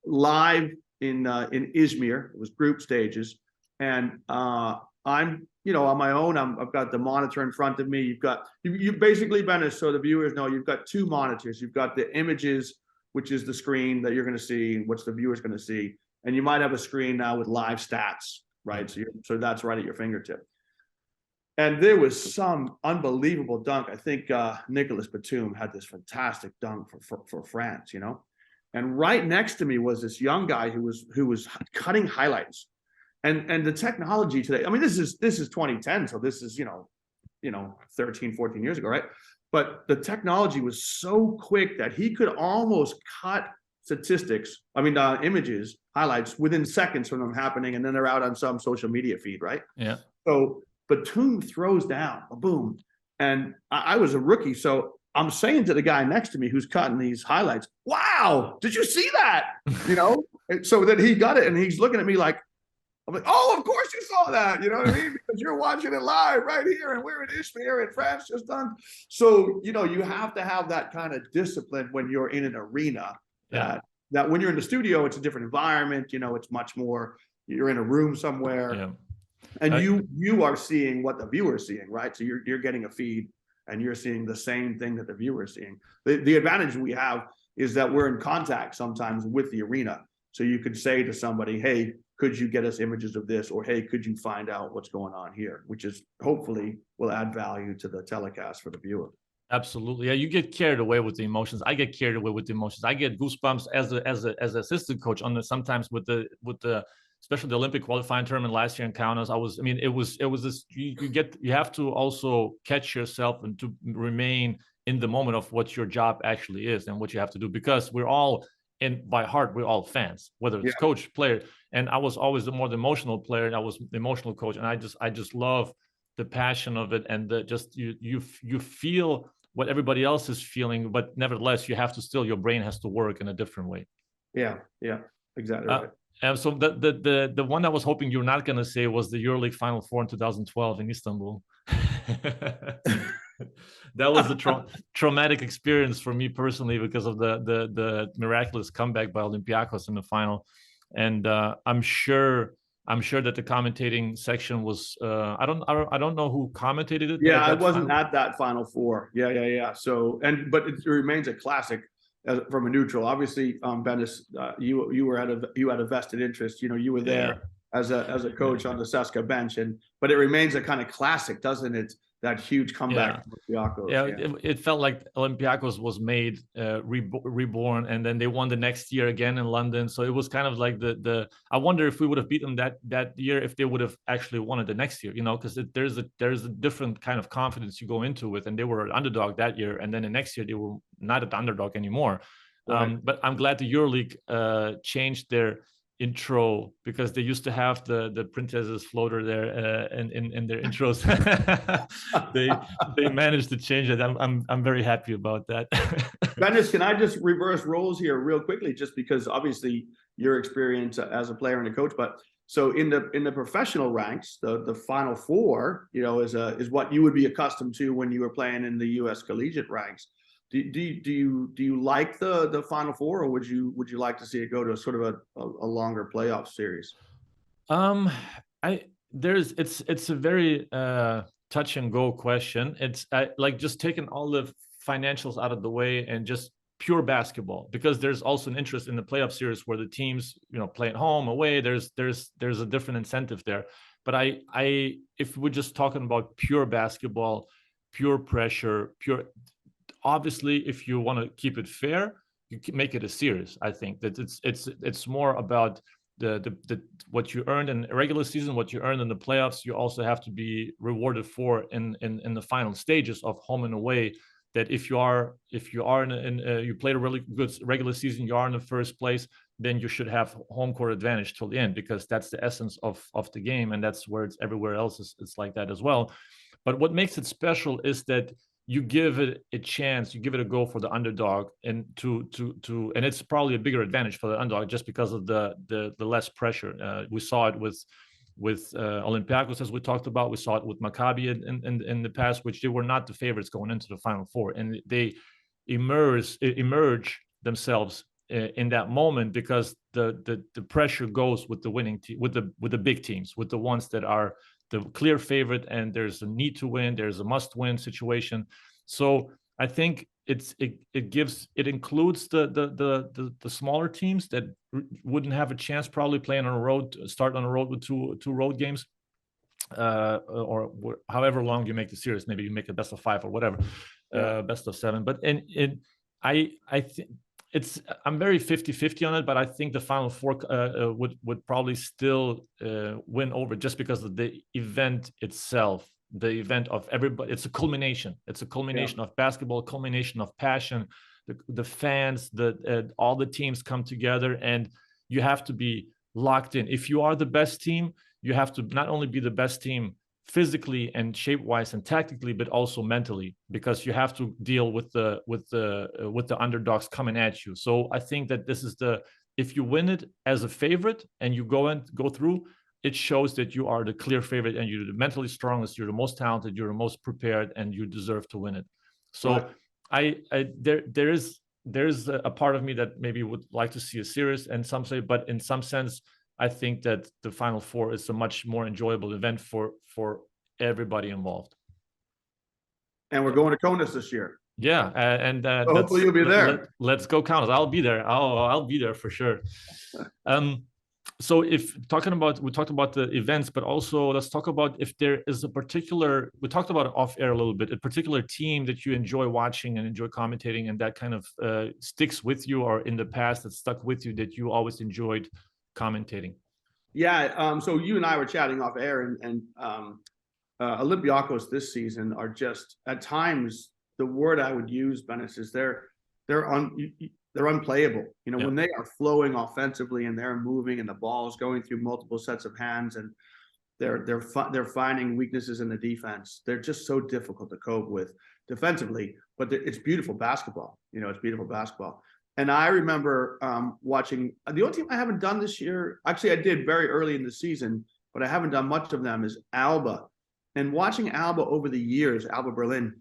live in Izmir. It was group stages. And I'm, on my own, I've got the monitor in front of me. You've got, you basically, Ben, so the viewers know, you've got 2 monitors. You've got the images, which is the screen that you're going to see, what's the viewer's going to see. And you might have a screen now with live stats, right? So that's right at your fingertip. And there was some unbelievable dunk. I think Nicolas Batum had this fantastic dunk for France, And right next to me was this young guy who was cutting highlights. And the technology today, I mean, this is 2010, so this is 13, 14 years ago, right? But the technology was so quick that he could almost cut statistics, images, highlights within seconds from them happening, and then they're out on some social media feed, right? Yeah. So Batum throws down, boom, and I was a rookie, so I'm saying to the guy next to me who's cutting these highlights, "Wow, did you see that?" And so then he got it, and he's looking at me like, I'm like, "Oh, of course you saw that." You know what I mean? Because you're watching it live right here, and we're in Ishmael and France just done. So, you have to have that kind of discipline when you're in an arena. That when you're in the studio, it's a different environment. It's much more, you're in a room somewhere. Yeah. And you are seeing what the viewer's seeing, right? So you're getting a feed, and you're seeing the same thing that the viewer's seeing. The advantage we have is that we're in contact sometimes with the arena. So you could say to somebody, "Hey, could you get us images of this?" Or, "Hey, could you find out what's going on here?" Which is hopefully will add value to the telecast for the viewer. Absolutely. Yeah, you get carried away with the emotions. I get carried away with the emotions. I get goosebumps as an assistant coach on the sometimes with the especially the Olympic qualifying tournament last year in Kaunas. It was this, you have to also catch yourself and to remain in the moment of what your job actually is and what you have to do, because we're all by heart, we're all fans, whether it's coach, player. And I was always the more emotional player, and I was the emotional coach. And I just love the passion of it, and you feel what everybody else is feeling, but nevertheless, you have to still, your brain has to work in a different way. Yeah, exactly right. And so the one I was hoping you're not going to say was the EuroLeague Final Four in 2012 in Istanbul. That was a traumatic experience for me personally because of the miraculous comeback by Olympiacos in the final, and I'm sure that the commentating section was I don't know who commentated it. Yeah, I wasn't at that Final Four. Yeah. So but it remains a classic from a neutral. Obviously, Benes, you had a vested interest. You were there as a coach on the CSKA bench, but it remains a kind of classic, doesn't it? That huge comeback from Olympiacos. It felt like Olympiacos was made reborn, and then they won the next year again in London. So it was kind of like I wonder if we would have beaten them that year, if they would have actually won it the next year, because there's a different kind of confidence you go into with, and they were an underdog that year, and then the next year they were not an underdog anymore. Right. But I'm glad the EuroLeague changed their intro, because they used to have the Princess's floater there in their intros. they managed to change it. I'm very happy about that. Benes, can I just reverse roles here real quickly, just because obviously your experience as a player and a coach, but so in the professional ranks, the Final Four, is what you would be accustomed to when you were playing in the U.S. collegiate ranks. Do you like the Final Four, or would you like to see it go to sort of a longer playoff series? It's a very touch and go question. It's like just taking all the financials out of the way and just pure basketball, because there's also an interest in the playoff series where the teams play at home, away. There's a different incentive there. But if we're just talking about pure basketball, pure pressure, obviously, if you want to keep it fair, you can make it a series. I think that it's more about the what you earned in a regular season, what you earned in the playoffs. You also have to be rewarded for in the final stages of home and away. That if you you played a really good regular season, you are in the first place, then you should have home court advantage till the end, because that's the essence of the game, and that's where it's everywhere else it's like that as well. But what makes it special is that you give it a chance, you give it a go for the underdog, and and it's probably a bigger advantage for the underdog just because of the less pressure. We saw it with Olympiacos, as we talked about. We saw it with Maccabi in the past, which they were not the favorites going into the Final Four, and they emerge themselves in that moment, because the pressure goes with the winning team, with the big teams, with the ones that are the clear favorite, and there's a need to win, there's a must-win situation. So I think it includes the smaller teams that wouldn't have a chance probably playing on a road, start on a road with two road games, or however long you make the series. Maybe you make a best of 5 or whatever, best of 7. But I think I'm very 50-50 on it, but I think the Final Four would probably still win over, just because of the event itself, the event of everybody. It's a culmination. It's a culmination of basketball, culmination of passion, the fans, all the teams come together, and you have to be locked in. If you are the best team, you have to not only be the best team physically and shape-wise and tactically, but also mentally, because you have to deal with the underdogs coming at you. So I think that this is if you win it as a favorite and you go through, it shows that you are the clear favorite and you're the mentally strongest, you're the most talented, you're the most prepared, and you deserve to win it. So there's a part of me that maybe would like to see a series, and some say, but in some sense, I think that the Final Four is a much more enjoyable event for everybody involved. And we're going to Kaunas this year. Yeah, and so hopefully you'll be there. Let's go Kaunas. I'll be there. I'll be there for sure. So we talked about the events, but also let's talk about if there is a particular, we talked about it off air a little bit, a particular team that you enjoy watching and enjoy commentating, and that kind of sticks with you, or in the past that stuck with you that you always enjoyed commentating. Yeah. So you and I were chatting off air, and Olympiacos this season are just, at times, the word I would use, Benes, is they're unplayable. You know, when they are flowing offensively and they're moving and the ball is going through multiple sets of hands and they're finding weaknesses in the defense. They're just so difficult to cope with defensively, but it's beautiful basketball. You know, it's beautiful basketball. And I remember watching, the only team I haven't done this year, actually I did very early in the season, but I haven't done much of them, is Alba. And watching Alba over the years, Alba Berlin,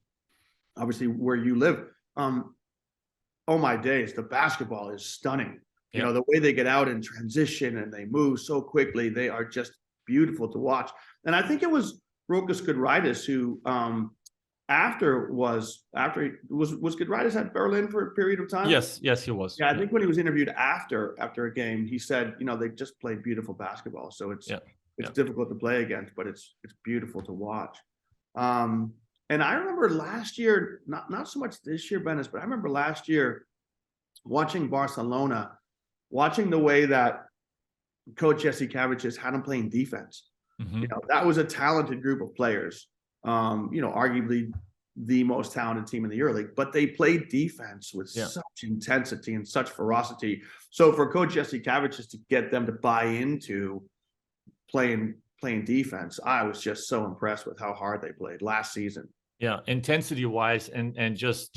obviously where you live, oh my days, the basketball is stunning. You know, the way they get out in transition and they move so quickly, they are just beautiful to watch. And I think it was Rokas Gudraitis who, was Gudraitis at Berlin for a period of time? Yes, he was. Yeah, I think when he was interviewed after a game, he said, you know, they just played beautiful basketball. So it's difficult to play against, but it's beautiful to watch. And I remember last year, not so much this year, Benes, but I remember last year watching Barcelona, watching the way that Coach Jesse Kavicius had them playing defense. Mm-hmm. You know, that was a talented group of players. You know, arguably the most talented team in the Euroleague, but they played defense with such intensity and such ferocity. So for Coach Jesse Kavicius to get them to buy into playing defense, I was just so impressed with how hard they played last season. Yeah, intensity wise and just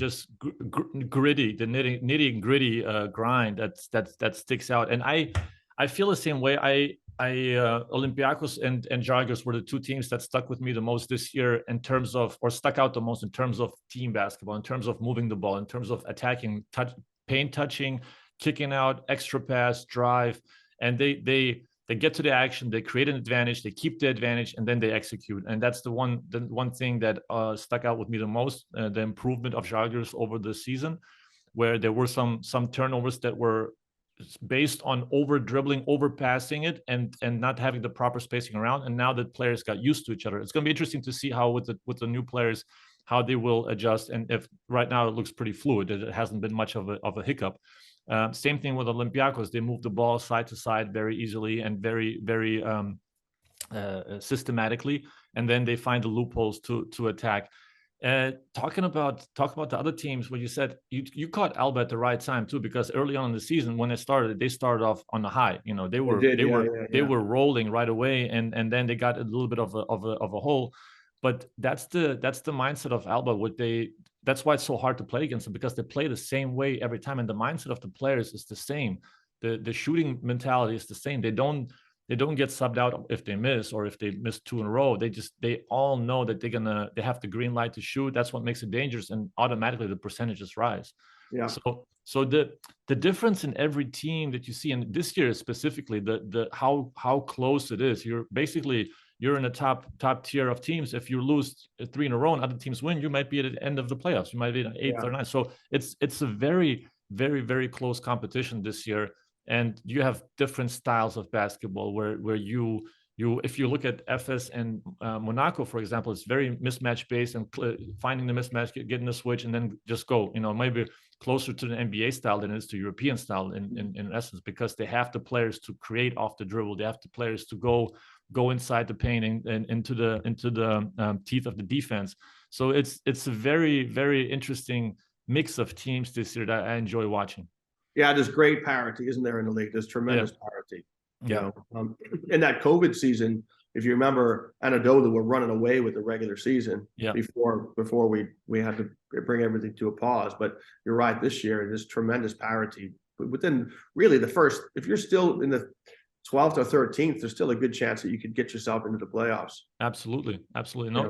gritty, the nitty gritty grind that sticks out. And I feel the same way. Olympiacos and Žalgiris were the two teams that stuck with me the most this year in terms of, or stuck out the most in terms of team basketball, in terms of moving the ball, in terms of attacking, paint touching, kicking out, extra pass, drive, and they get to the action, they create an advantage, they keep the advantage, and then they execute. And that's the one thing that stuck out with me the most, the improvement of Žalgiris over the season, where there were some turnovers that were based on over dribbling, over passing it, and not having the proper spacing around. And now that players got used to each other, it's going to be interesting to see how with the new players, how they will adjust. And if right now it looks pretty fluid, it hasn't been much of a hiccup. Same thing with Olympiacos. They move the ball side to side very easily and very, very systematically, and then they find the loopholes to attack. Talking about the other teams, where you said you caught Alba at the right time too, because early on in the season when they started off on the high. You know, they were rolling right away, and then they got a little bit of a hole. But that's the mindset of Alba. That's why it's so hard to play against them, because they play the same way every time, and the mindset of the players is the same. The shooting mentality is the same. They don't get subbed out if they miss, or if they miss two in a row. They all know that they have the green light to shoot. That's what makes it dangerous, and automatically the percentages rise. Yeah. So the difference in every team that you see, and this year specifically, the how close it is. You're in the top tier of teams. If you lose 3 in a row and other teams win, you might be at the end of the playoffs. You might be at 8th or 9th. So it's a very, very, very close competition this year. And you have different styles of basketball where you if you look at FS and Monaco, for example, it's very mismatch based, and finding the mismatch, getting the switch, and then just go. You know, maybe closer to the NBA style than it is to European style in essence, because they have the players to create off the dribble. They have the players to go inside the paint and into the teeth of the defense. So it's a very, very interesting mix of teams this year that I enjoy watching. Yeah, there's great parity, isn't there, in the league? There's tremendous parity. Yeah. In that COVID season, if you remember, Anadolu were running away with the regular season before we had to bring everything to a pause. But you're right, this year there's tremendous parity within really the first. If you're still in the 12th or 13th, there's still a good chance that you could get yourself into the playoffs. Absolutely.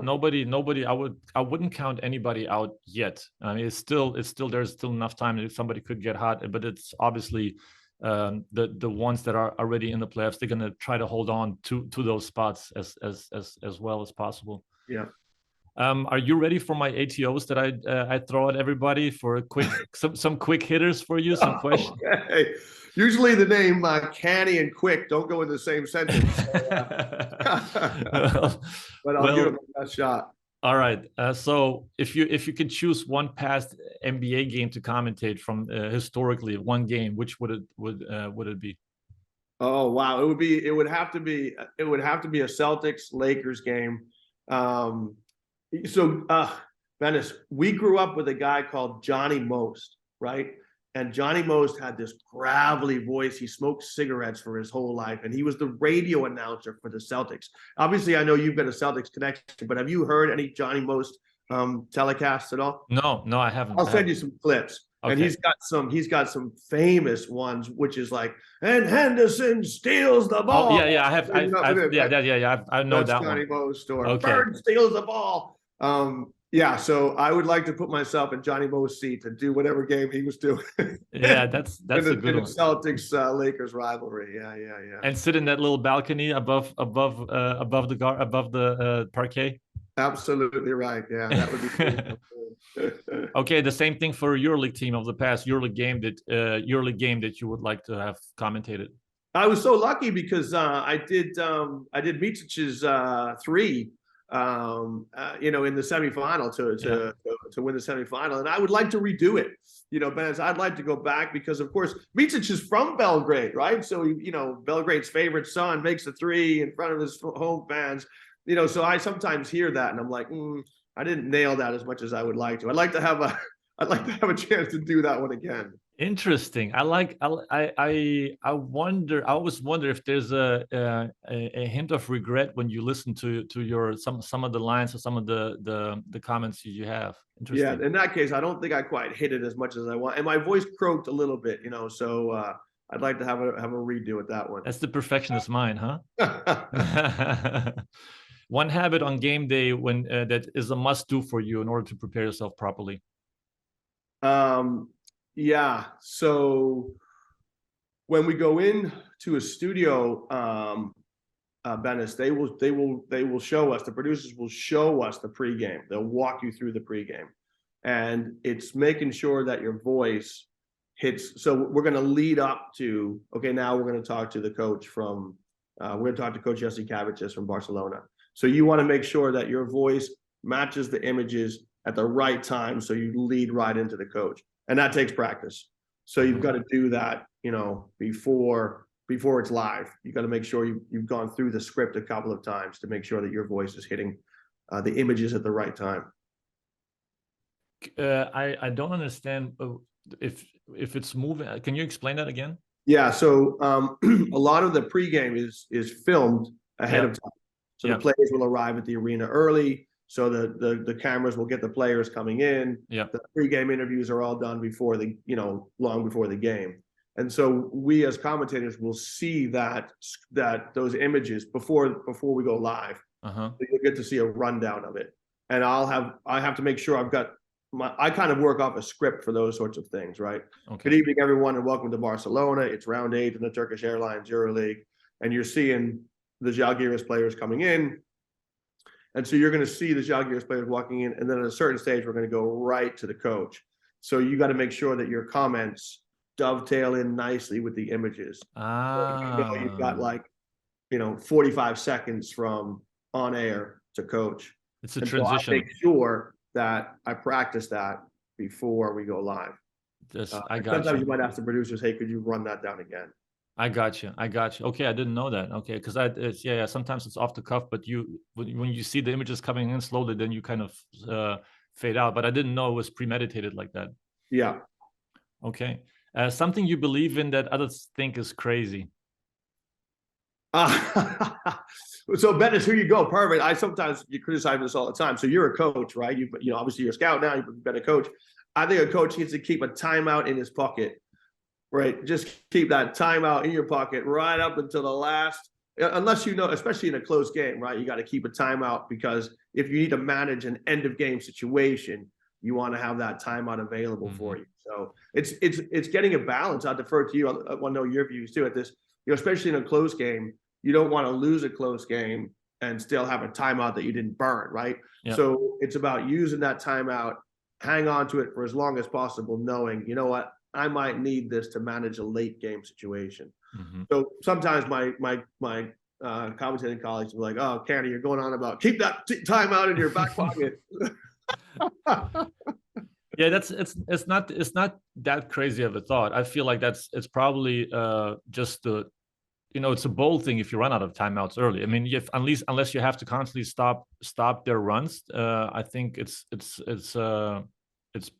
Nobody. I wouldn't count anybody out yet. I mean, it's still there's still enough time that somebody could get hot, but it's obviously the ones that are already in the playoffs, they're gonna try to hold on to those spots as well as possible. Yeah. Are you ready for my ATOs that I throw at everybody for a quick some quick hitters for you? Some questions. Okay. Usually the name Canny and Quick don't go in the same sentence. But I'll give it my best shot. All right. So if you could choose one past NBA game to commentate from historically, one game, which would it be? Oh wow, it would have to be a Celtics Lakers game. Venice, we grew up with a guy called Johnny Most, right? And Johnny Most had this gravelly voice. He smoked cigarettes for his whole life, and he was the radio announcer for the Celtics. Obviously, I know you've got a Celtics connection, but have you heard any Johnny Most telecasts at all? No, I haven't. I'll send you some clips. Okay. And he's got some famous ones, which is like, and Henderson steals the ball. Oh, yeah, I know that Johnny one. Most, or Bird steals the ball. Yeah, so I would like to put myself in Johnny Mo's seat to do whatever game he was doing. Yeah, that's a good one. Celtics Lakers rivalry. Yeah. And sit in that little balcony above the parquet. Absolutely right. Yeah, that would be cool. Okay, the same thing for Euroleague team of the past, Euroleague game that you would like to have commentated. I was so lucky because I did Micic's 3. In the semifinal to win the semifinal, and I would like to redo it. Ben, I'd like to go back because, of course, Micic is from Belgrade, right? So Belgrade's favorite son makes a 3 in front of his home fans. So I sometimes hear that, and I'm like, I didn't nail that as much as I would like to. I'd like to have a chance to do that one again. Interesting. I always wonder if there's a hint of regret when you listen to your some of the lines or some of the comments you have. Interesting. Yeah, in that case, I don't think I quite hit it as much as I want, and my voice croaked a little bit, so I'd like to have a redo at that one. That's the perfectionist mind, huh? One habit on game day when that is a must do for you in order to prepare yourself properly. Yeah. So when we go in to a studio, Bennis, they will show us, the producers will show us the pregame. They'll walk you through the pregame, and it's making sure that your voice hits. So we're going to lead up to, okay, now we're going to talk to the coach from, we're going to talk to Coach Jesse Cavicius from Barcelona. So you want to make sure that your voice matches the images at the right time, so you lead right into the coach. And that takes practice. So you've got to do that, before it's live. You got to make sure you've gone through the script a couple of times to make sure that your voice is hitting the images at the right time. I don't understand if it's moving. Can you explain that again? Yeah. So a lot of the pregame is filmed ahead of time. So the players will arrive at the arena early. So the cameras will get the players coming in. Yeah. The pregame interviews are all done before long before the game. And so we as commentators will see that those images before we go live. Uh-huh. So you'll get to see a rundown of it. And I have to make sure I kind of work off a script for those sorts of things, right? Okay. Good evening, everyone, and welcome to Barcelona. It's round 8 in the Turkish Airlines Euroleague. And you're seeing the Žalgiris players coming in. And so you're going to see the Žalgiris players walking in, and then at a certain stage, we're going to go right to the coach. So you got to make sure that your comments dovetail in nicely with the images. So you've got 45 seconds from on air to coach. It's a transition. So I make sure that I practice that before we go live. Sometimes you might ask the producers, "Hey, could you run that down again?" I got you. Okay, I didn't know that. Okay, because sometimes it's off the cuff, but when you see the images coming in slowly, then you kind of fade out. But I didn't know it was premeditated like that. Yeah. Okay. Something you believe in that others think is crazy. So Dennis, here you go. Perfect. Sometimes you criticize this all the time. So you're a coach, right? Obviously you're a scout now. You've been a coach. I think a coach needs to keep a timeout in his pocket, right? Just keep that timeout in your pocket right up until the last. Unless especially in a close game, right? You got to keep a timeout because if you need to manage an end of game situation, you want to have that timeout available for you. So it's getting a balance. I'll defer to you. I want to know your views too at this. Especially in a close game, you don't want to lose a close game and still have a timeout that you didn't burn, right? Yep. So it's about using that timeout, hang on to it for as long as possible, knowing, you know what, I might need this to manage a late game situation. So sometimes my commentating colleagues will be like, "Oh, Canny, you're going on about keep that timeout in your back pocket." Yeah, it's not that crazy of a thought. I feel like it's probably just the, it's a bold thing if you run out of timeouts early. I mean, unless you have to constantly stop their runs, I think it's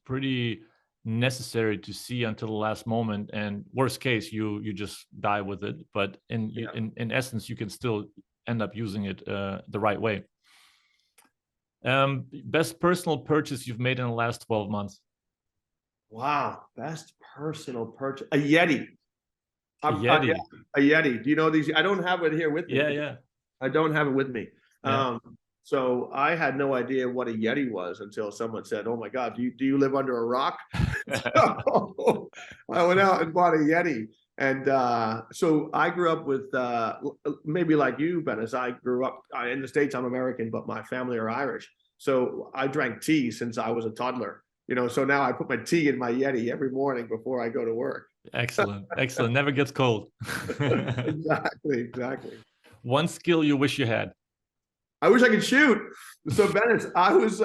pretty necessary to see until the last moment. And worst case, you just die with it. But in essence, you can still end up using it the right way. Best personal purchase you've made in the last 12 months? Wow, best personal purchase. A Yeti. A Yeti. A Yeti. Do you know these? I don't have it here with me. Yeah. I don't have it with me. Yeah. So I had no idea what a Yeti was until someone said, "Oh my God, do you live under a rock?" So I went out and bought a Yeti. And so I grew up with, maybe like you, Ben, as I grew up in the States, I'm American, but my family are Irish. So I drank tea since I was a toddler, so now I put my tea in my Yeti every morning before I go to work. Excellent. Never gets cold. Exactly. One skill you wish you had? I wish I could shoot. So Bennett, I was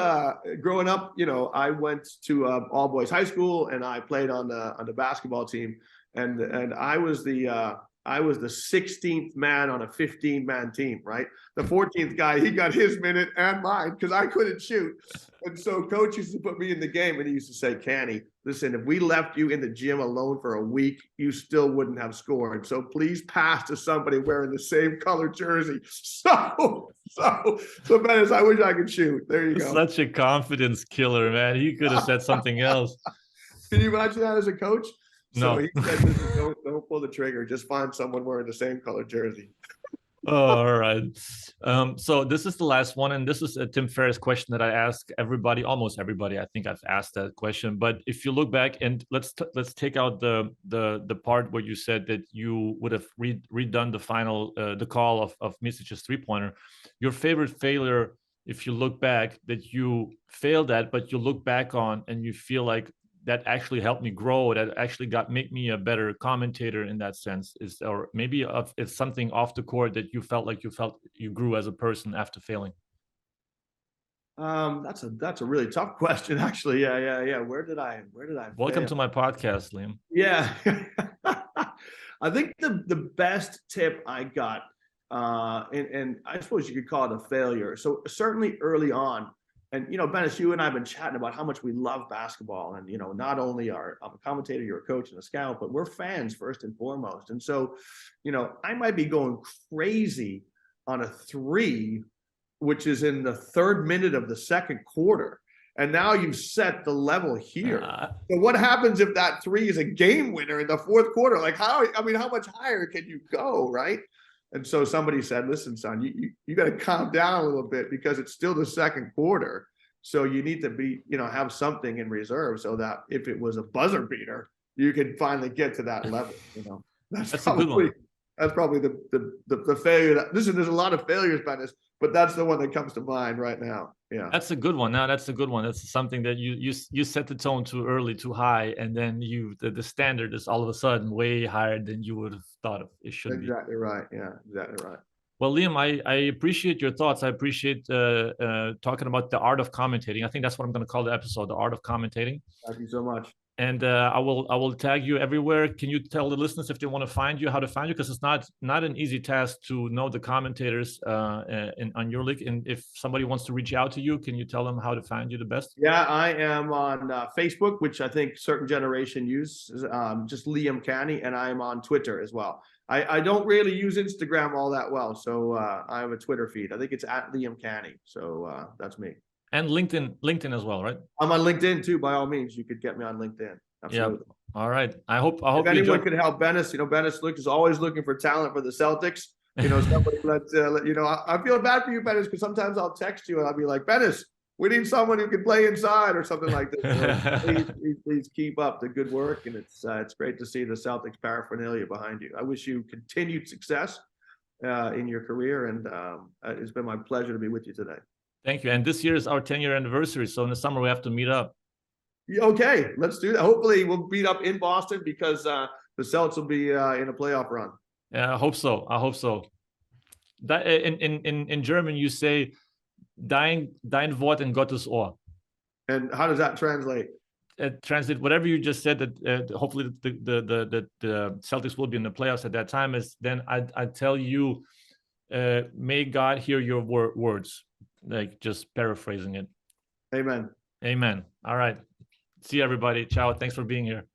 growing up, I went to all boys high school and I played on the basketball team. And I was the 16th man on a 15-man team, right? The 14th guy, he got his minute and mine because I couldn't shoot. And so coach used to put me in the game and he used to say, "Canny, listen, if we left you in the gym alone for a week, you still wouldn't have scored. So please pass to somebody wearing the same color jersey." So Bennett, I wish I could shoot. There you go. Such a confidence killer, man. He could have said something else. Can you imagine that as a coach? No. So he said, don't pull the trigger. Just find someone wearing the same color jersey. Oh, all right. So this is the last one, and this is a Tim Ferriss question that I ask everybody, almost everybody. I think I've asked that question. But if you look back, and let's take out the part where you said that you would have redone the final the call of Misic's 3-pointer. Your favorite failure, if you look back, that you failed at, but you look back on and you feel like that actually helped me grow, that actually make me a better commentator in that sense, or maybe it's something off the court that you felt you grew as a person after failing? That's a really tough question, actually. Yeah. Where did I Welcome fail? to my podcast, Liam. Yeah. I think the best tip I got, and I suppose you could call it a failure. So certainly early on, and Bennett, you and I have been chatting about how much we love basketball, and not only I'm a commentator, you're a coach and a scout, but we're fans first and foremost. And so, I might be going crazy on a 3, which is in the 3rd minute of the 2nd quarter, and now you've set the level here. So what happens if that 3 is a game winner in the 4th quarter? Like how much higher can you go, right? And so somebody said, "Listen, son, you got to calm down a little bit because it's still the 2nd quarter. So you need to be, have something in reserve so that if it was a buzzer beater, you can finally get to that level." That's probably, a good one. That's probably the failure. Listen, there's a lot of failures by this, but that's the one that comes to mind right now. Yeah, that's a good one. Now that's a good one. That's something that you set the tone too early, too high, and then the standard is all of a sudden way higher than you would have thought it should be. Exactly right. Yeah, exactly right. Well, Liam, I appreciate your thoughts. I appreciate talking about the art of commentating. I think that's what I'm going to call the episode, the art of commentating. Thank you so much. And I will tag you everywhere. Can you tell the listeners if they want to find you, how to find you? Because it's not an easy task to know the commentators on Euroleague. And if somebody wants to reach out to you, can you tell them how to find you the best? Yeah, I am on Facebook, which I think certain generation use, just Liam Canny, and I am on Twitter as well. I don't really use Instagram all that well, so I have a Twitter feed. I think it's at Liam Canny, so that's me. And LinkedIn as well, right? I'm on LinkedIn too. By all means, you could get me on LinkedIn. Absolutely. Yeah. All right. I hope if anyone could help Bennis, Bennis is always looking for talent for the Celtics. Somebody let I feel bad for you, Bennis, because sometimes I'll text you and I'll be like, Bennis, we need someone who can play inside or something like this. So please keep up the good work, and it's great to see the Celtics paraphernalia behind you. I wish you continued success in your career, and it's been my pleasure to be with you today. Thank you. And this year is our 10-year anniversary, so in the summer we have to meet up. Okay, let's do that. Hopefully we'll meet up in Boston, because the Celtics will be in a playoff run. Yeah, I hope so. That in German you say dein Wort in Gottes Ohr. And how does that translate? Translate whatever you just said, that hopefully the Celtics will be in the playoffs at that time, is then I tell you, may God hear your words, like just paraphrasing it. Amen. Amen. All right. See you, everybody. Ciao. Thanks for being here.